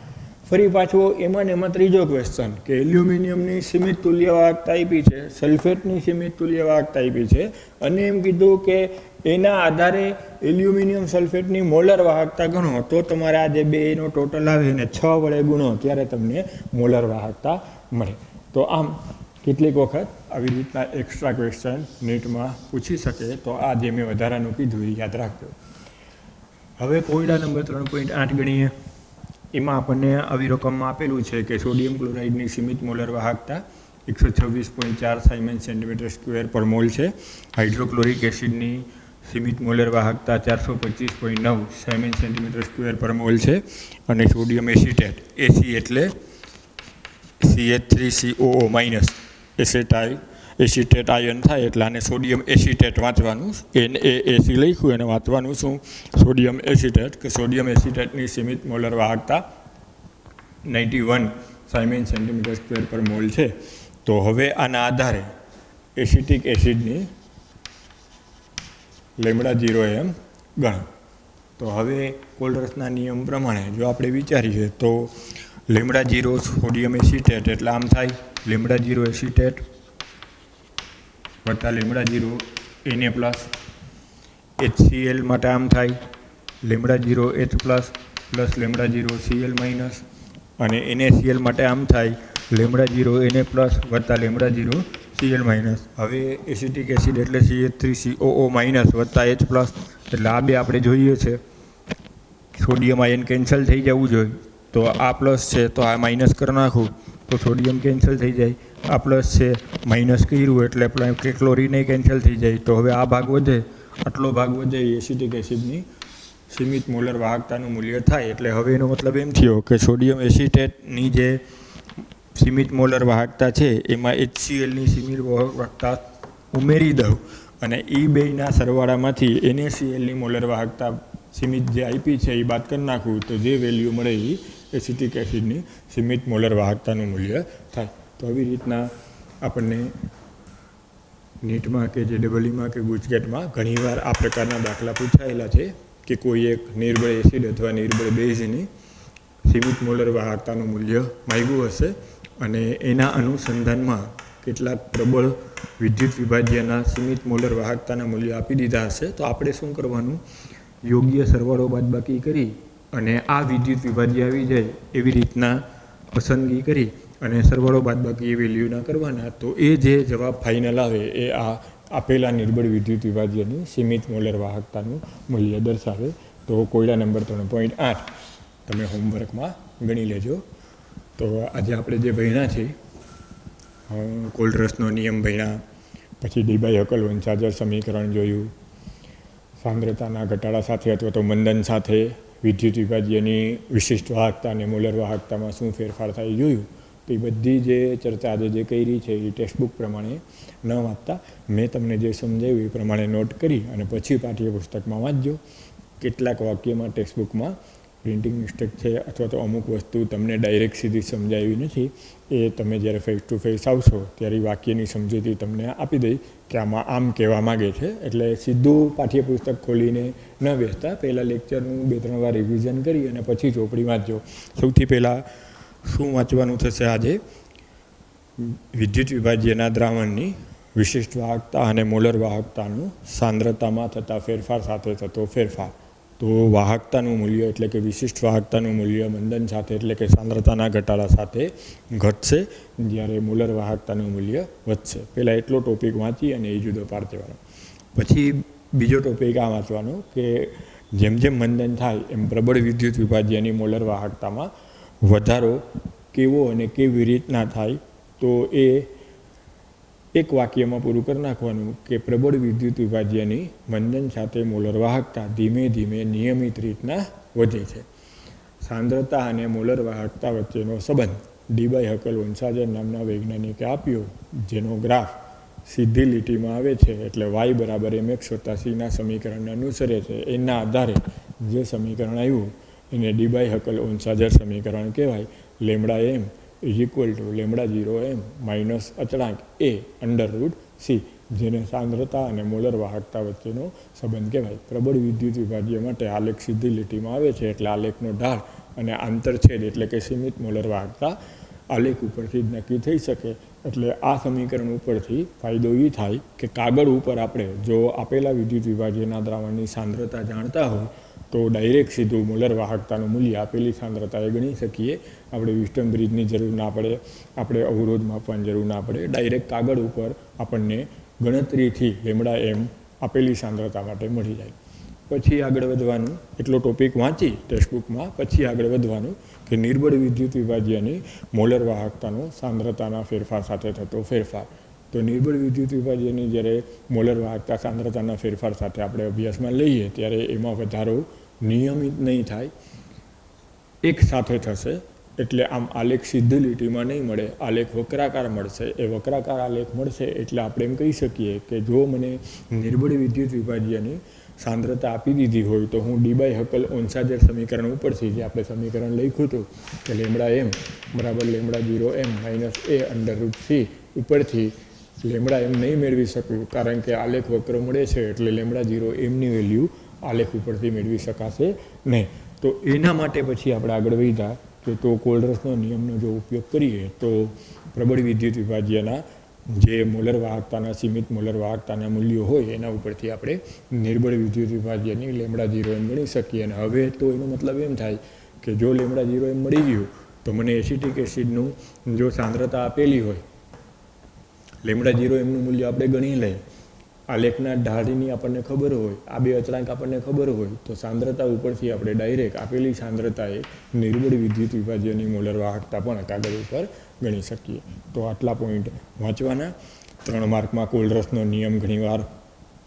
ફરી પાછો એમાં ત્રીજો ક્વેશ્ચન કે એલ્યુમિનિયમની સીમિત તુલ્ય વાહકતા આપી છે, સલ્ફેટની સીમિત તુલ્ય વાહકતા આપી છે અને એમ કીધું કે એના આધારે એલ્યુમિનિયમ સલ્ફેટની મોલર વાહકતા ગણો. તો તમારે આ જે બેનો ટોટલ આવે એને 6 વડે ગુણો ત્યારે તમને મોલર વાહકતા મળે. તો આમ કેટલીક વખત આવી રીતના એક્સ્ટ્રા ક્વેશ્ચન નીટમાં પૂછી શકે. તો આ જે મેં વધારાનું કીધું એ યાદ રાખજો. હવે કોયડા નંબર 3.8 ગણીએ. એમાં આપણને આવી રકમમાં આપેલું છે કે સોડિયમ ક્લોરાઇડની સીમિત મોલર વાહકતા 126.4 સાયમન સેન્ટીમીટર સ્ક્વેર પર મોલ છે. હાઇડ્રોક્લોરિક એસિડની સીમિત મોલર વાહકતા 425.9 સાયમન સેન્ટીમીટર સ્ક્વેર પર મોલ છે. અને સોડિયમ એસિટેટ એસી એટલે CH3COO- એસિટેટ આયન થાય એટલે આને સોડિયમ એસિટેટ વાંચવાનું. એસી લખ્યું એને વાંચવાનું શું? Sodium acetate. કે સોડિયમ એસિટેટની સીમિત મોલર વાહકતા 91 સાયમન સેન્ટીમીટર સ્ક્વેર પર મોલ છે. તો હવે આના આધારે એસિટિક એસિડની λ0m ગણો. તો હવે કોલરસના નિયમ પ્રમાણે જો આપણે વિચારીએ તો λ0 સોડિયમ એસિટેટ એટલે આમ થાય λ0 એસિટેટ વત્તા λ0 Na+. HCl માટે આમ થાય λ0 H+ પ્લસ λ0 Cl- અને NaCl માટે આમ થાય λ0 Na+ વત્તા λ0 Cl-. હવે એસિટિક એસિડ એટલે CH3COO- વત્તા H+. એટલે આ બે આપણે જોઈએ છે. સોડિયમ આયન કેન્સલ થઈ જવું જોઈએ. તો આ પ્લસ છે તો આ માઇનસ કરી નાખું તો સોડિયમ કેન્સલ થઈ જાય. આ પ્લસ છે માઇનસ કર્યું એટલે કે ક્લોરીન કેન્સલ થઈ જાય. તો હવે આ ભાગ વધે, આટલો ભાગ વધે એ એસિટિક એસિડની સીમિત મોલર વાહકતાનું મૂલ્ય થાય. એટલે હવે એનો મતલબ એમ થયો કે સોડિયમ એસિટેટની જે સીમિત મોલર વાહકતા છે એમાં HClની સીમિત વાહકતા ઉમેરી દઉં અને એ બેના સરવાળામાંથી NaClની મોલર વાહકતા સીમિત જે આપી છે એ બાદ કરી નાખું તો જે વેલ્યુ મળે એ એસિટિક એસિડની સીમિત મોલર વાહકતાનું મૂલ્ય થાય. તો આવી રીતના આપણને નીટમાં કે JEEમાં કે ગુજકેટમાં ઘણીવાર આ પ્રકારના દાખલા પૂછાયેલા છે કે કોઈ એક નિર્બળ એસિડ અથવા નિર્બળ બેઝની સીમિત મોલર વાહકતાનું મૂલ્ય માંગ્યું હશે અને એના અનુસંધાનમાં કેટલાક પ્રબળ વિદ્યુત વિભાજ્યના સીમિત મોલર વાહકતાના મૂલ્ય આપી દીધા હશે. તો આપણે શું કરવાનું? યોગ્ય સરવાળો બાદબાકી કરી અને આ વિદ્યુત વિભાજ્ય આવી જાય એવી રીતના પસંદગી કરી અને સરવાળો બાદબાકી એ વેલ્યુના કરવાના. તો એ જે જવાબ ફાઇનલ આવે એ આ આપેલા નિર્બળ વિદ્યુત વિભાજ્યની સીમિત મોલર વાહકતાનું મૂલ્ય દર્શાવે. તો કોયડા નંબર 3.8 તમે હોમવર્કમાં ગણી લેજો. તો આજે આપણે જે ભણ્યા છે કોલરસનો નિયમ ભણ્યા, પછી ડી-બાય-હકલ-વંશાજર સમીકરણ જોયું, સાંદ્રતાના ઘટાડા સાથે અથવા તો મંદન સાથે વિદ્યુત વિભાજ્યની વિશિષ્ટ વાહકતા અને મોલર વાહકતામાં શું ફેરફાર થાય જોયું. તો એ બધી જે ચર્ચા આજે જે કરી છે એ ટેક્સ્ટબુક પ્રમાણે ન વાંચતા મેં તમને જે સમજાવ્યું એ પ્રમાણે નોટ કરી અને પછી પાઠ્યપુસ્તકમાં વાંચજો. કેટલાક વાક્યમાં ટેક્સ્ટબુકમાં પ્રિન્ટિંગ મિસ્ટેક છે અથવા તો અમુક વસ્તુ તમને ડાયરેક્ટ સીધી સમજાવી નથી. એ તમે જ્યારે ફેસ ટુ ફેસ આવશો ત્યારે વાક્યની સમજૂતી તમને આપી દઈ કે આમાં આમ કહેવા માગે છે. એટલે સીધું પાઠ્યપુસ્તક ખોલીને ન બેસતા પહેલાં લેક્ચરનું 2-3 વાર રિવિઝન કરી અને પછી ચોપડી વાંચજો. સૌથી પહેલાં શું વાંચવાનું થશે આજે? વિદ્યુત વિભાજ્યના દ્રાવણની વિશિષ્ટ વાહકતા અને મોલર વાહકતાનું સાંદ્રતામાં થતા ફેરફાર સાથે થતો ફેરફાર. તો વાહકતાનું મૂલ્ય એટલે કે વિશિષ્ટ વાહકતાનું મૂલ્ય મંદન સાથે એટલે કે સાંદ્રતાના ઘટાડા સાથે ઘટશે, જ્યારે મોલર વાહકતાનું મૂલ્ય વધશે. પહેલાં એટલો ટોપિક વાંચી અને એ જુદો પાડ દેવાનો. પછી બીજો ટોપિક આ વાંચવાનો કે જેમ જેમ મંદન થાય એમ પ્રબળ વિદ્યુત વિભાજ્યની મોલર વાહકતામાં વધારો કેવો અને કેવી રીતના થાય. તો એ એક વાક્યમાં પૂરું કરી નાખવાનું કે પ્રબળ વિદ્યુત વિભાજ્યની મંદન સાથે મોલર વાહકતા ધીમે ધીમે નિયમિત રીતના વધે છે. સાંદ્રતા અને મોલર વાહકતા વચ્ચેનો સંબંધ ડી.હકલ ઓન્સાજર નામના વૈજ્ઞાનિકે આપ્યો, જેનો ગ્રાફ સીધી લીટીમાં આવે છે, એટલે y બરાબર mx વત્તા c સમીકરણને અનુસરે છે. એના આધારે જે સમીકરણ આવ્યું એને ડી.હકલ ઓન્સાજર સમીકરણ કહેવાય. Lambda m is equal to lambda 0m minus અચળાંક a √c, જેને સાંદ્રતા અને મોલર વાહકતા વચ્ચેનો સંબંધ કહેવાય. પ્રબળ વિદ્યુત વિભાજ્ય માટે આલેખ સીધી લીટીમાં આવે છે, એટલે આલેખનો ઢાળ અને આંતરછેદ એટલે કે સીમિત મોલર વાહકતા આલેખ ઉપરથી જ નક્કી થઈ શકે. એટલે આ સમીકરણ ઉપરથી ફાયદો એ થાય કે કાગળ ઉપર આપણે જો આપેલા વિદ્યુત વિભાજ્યના દ્રાવણની સાંદ્રતા જાણતા હોય તો ડાયરેક્ટ સીધું મોલર વાહકતાનું મૂલ્ય આપેલી સાંદ્રતાએ ગણી શકીએ. આપણે વિસ્ટમ બ્રિજની જરૂર ના પડે, આપણે અવરોધ માપવાની જરૂર ના પડે. ડાયરેક્ટ કાગળ ઉપર આપણને ગણતરીથી લેમડા એમ આપેલી સાંદ્રતા માટે મળી જાય. પછી આગળ વધવાનું, એટલો ટોપિક વાંચી ટેક્સ્ટબુકમાં, પછી આગળ વધવાનું કે નિર્બળ વિદ્યુત વિભાજ્યની મોલર વાહકતાનો સાંદ્રતાના ફેરફાર સાથે થતો ફેરફાર. તો નિર્બળ વિદ્યુત વિભાજ્યની જ્યારે મોલર વાહકતા સાંદ્રતાના ફેરફાર સાથે આપણે અભ્યાસમાં લઈએ ત્યારે એમાં વધારો નિયમિત નહીં થાય, એક સાથે થશે. એટલે આમ આલેખ સીધી લીટીમાં નહીં મળે, આલેખ વક્રાકાર મળશે. એ વક્રાકાર આલેખ મળશે એટલે આપણે એમ કહી શકીએ કે જો મને નિર્બળ વિદ્યુત વિભાજ્યની સાંદ્રતા આપી દીધી હોય તો હું ડી.હકલ ઓન્સાજર સમીકરણ ઉપરથી જે આપણે સમીકરણ લખ્યું હતું કે લેમડા એમ બરાબર lambda 0m minus a √c ઉપરથી લેમડા એમ નહીં મેળવી શક્યું, કારણ કે આલેખ વક્ર મળે છે એટલે લેમડા 0mની વેલ્યુ આલેખ ઉપરથી મેળવી શકાશે નહીં. તો એના માટે પછી આપણે આગળ વધ્યા કે તો કોલરસનો નિયમનો જો ઉપયોગ કરીએ તો પ્રબળ વિદ્યુત વિભાજ્યના જે મોલર વાહકતાના સીમિત મોલર વાહકતાના મૂલ્યો હોય એના ઉપરથી આપણે નિર્બળ વિદ્યુત વિભાજ્યની લેમડા 0m ગણી શકીએ. અને હવે તો એનો મતલબ એમ થાય કે જો લેમડા 0m મળી ગયું તો મને એસિટિક એસિડનું જો સાંદ્રતા આપેલી હોય, લેમડા 0mનું મૂલ્ય આપણે ગણી લઈએ, આલેખના ઢાળની આપણને ખબર હોય, આ બે અચળાંક આપણને ખબર હોય, તો સાંદ્રતા ઉપરથી આપણે ડાયરેક્ટ આપેલી સાંદ્રતાએ નિર્બળ વિદ્યુત વિભાજ્યની મોલર વાહકતા પણ કાગળ ઉપર ગણી શકીએ. તો આટલા પોઈન્ટ વાંચવાના. 3 માર્કમાં કોલરસનો નિયમ ઘણીવાર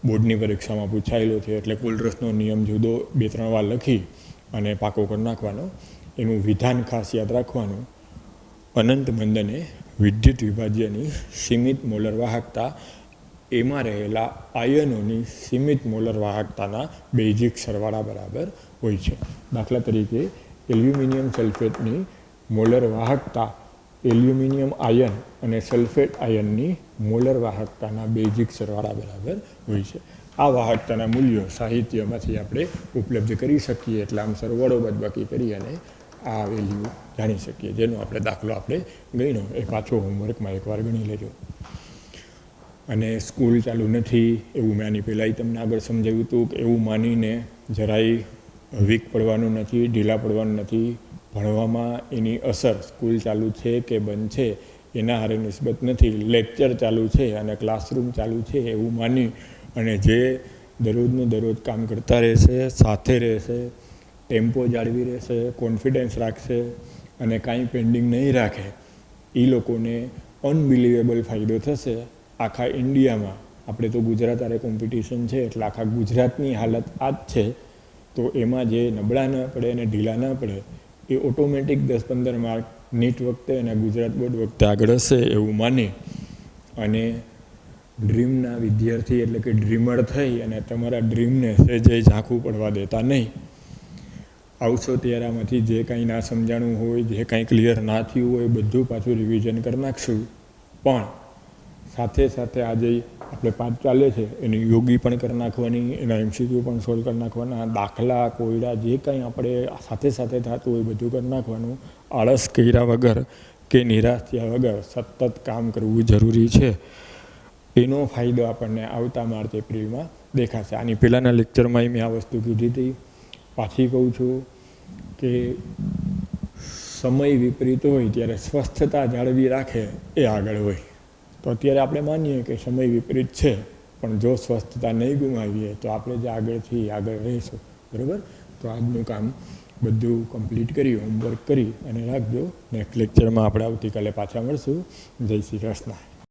બોર્ડની પરીક્ષામાં પૂછાયેલો છે, એટલે કોલરસનો નિયમ જુદો 2-3 વાર લખી અને પાકો કરી નાખવાનો. એનું વિધાન ખાસ યાદ રાખવાનું. અનંત મંદને વિદ્યુત વિભાજ્યની સીમિત મોલર વાહકતા એમાં રહેલા આયનોની સીમિત મોલર વાહકતાના બેઝિક સરવાળા બરાબર હોય છે. દાખલા તરીકે એલ્યુમિનિયમ સલ્ફેટની મોલર વાહકતા એલ્યુમિનિયમ આયન અને સલ્ફેટ આયનની મોલર વાહકતાના બેઝિક સરવાળા બરાબર હોય છે. આ વાહકતાના મૂલ્યો સાહિત્યમાંથી આપણે ઉપલબ્ધ કરી શકીએ. એટલે આમ સરવાળો બાદબાકી કરી અને આ વેલ્યુ જાણી શકીએ. જેનો આપણે દાખલો આપણે ગણ્યો એ પાછો હોમવર્કમાં એકવાર ગણી લેજો. અને સ્કૂલ ચાલુ નથી એવું મેં આની પહેલાંય તમને આગળ સમજાવ્યું હતું કે એવું માનીને જરાય વીક પડવાનું નથી, ઢીલા પડવાનું નથી. ભણવામાં એની અસર સ્કૂલ ચાલુ છે કે બંધ છે એના હારે નિસ્બત નથી. લેક્ચર ચાલુ છે અને ક્લાસરૂમ ચાલુ છે એવું માની અને જે દરરોજનું દરરોજ કામ કરતા રહેશે, સાથે રહેશે, ટેમ્પો જાળવી રહેશે, કોન્ફિડન્સ રાખશે અને કાંઈ પેન્ડિંગ નહીં રાખે, એ લોકોને અનબિલિવેબલ ફાયદો થશે. આખા ઇન્ડિયામાં આપણે તો ગુજરાત આરે કોમ્પિટિશન છે એટલે આખા ગુજરાતની હાલત આ જ છે. તો એમાં જે નબળા ન પડે અને ઢીલા ન પડે એ ઓટોમેટિક 10-15 માર્ક નીટ વખતે અને ગુજરાત બોર્ડ વખતે આગળ હશે એવું માની અને ડ્રીમના વિદ્યાર્થી એટલે કે ડ્રીમર થઈ અને તમારા ડ્રીમને સહેજે ઝાંખું પડવા દેતા નહીં. આવશો ત્યારે આમાંથી જે કાંઈ ના સમજાણું હોય, જે કાંઈ ક્લિયર ના થયું હોય બધું પાછું રિવિઝન કરી નાખશું. પણ સાથે સાથે આજે આપણે પાઠ ચાલે છે એની યોગી પણ કરી નાખવાની, એના MCQ પણ સોલ્વ કરી નાખવાના, દાખલા કોયડા જે કંઈ આપણે સાથે સાથે થતું હોય બધું કરી નાખવાનું. આળસ કર્યા વગર કે નિરાશ થયા વગર સતત કામ કરવું જરૂરી છે. એનો ફાયદો આપણને આવતા માર્ચ એપ્રિલમાં દેખાશે. આની પહેલાંના લેક્ચરમાં મેં આ વસ્તુ કીધી હતી. પાછી કહું છું કે સમય વિપરીત હોય ત્યારે સ્વસ્થતા જાળવી રાખે એ આગળ હોય. તો અત્યારે આપણે માનીએ કે સમય વિપરીત છે, પણ જો સ્વસ્થતા નહીં ગુમાવીએ તો આપણે જે આગળથી આગળ રહીશું. બરાબર? તો આજનું કામ બધું કમ્પ્લીટ કરી, હોમવર્ક કરી અને રાખજો. નેક્સ્ટ લેક્ચરમાં આપણે આવતીકાલે પાછા મળશું. જય શ્રી કૃષ્ણ.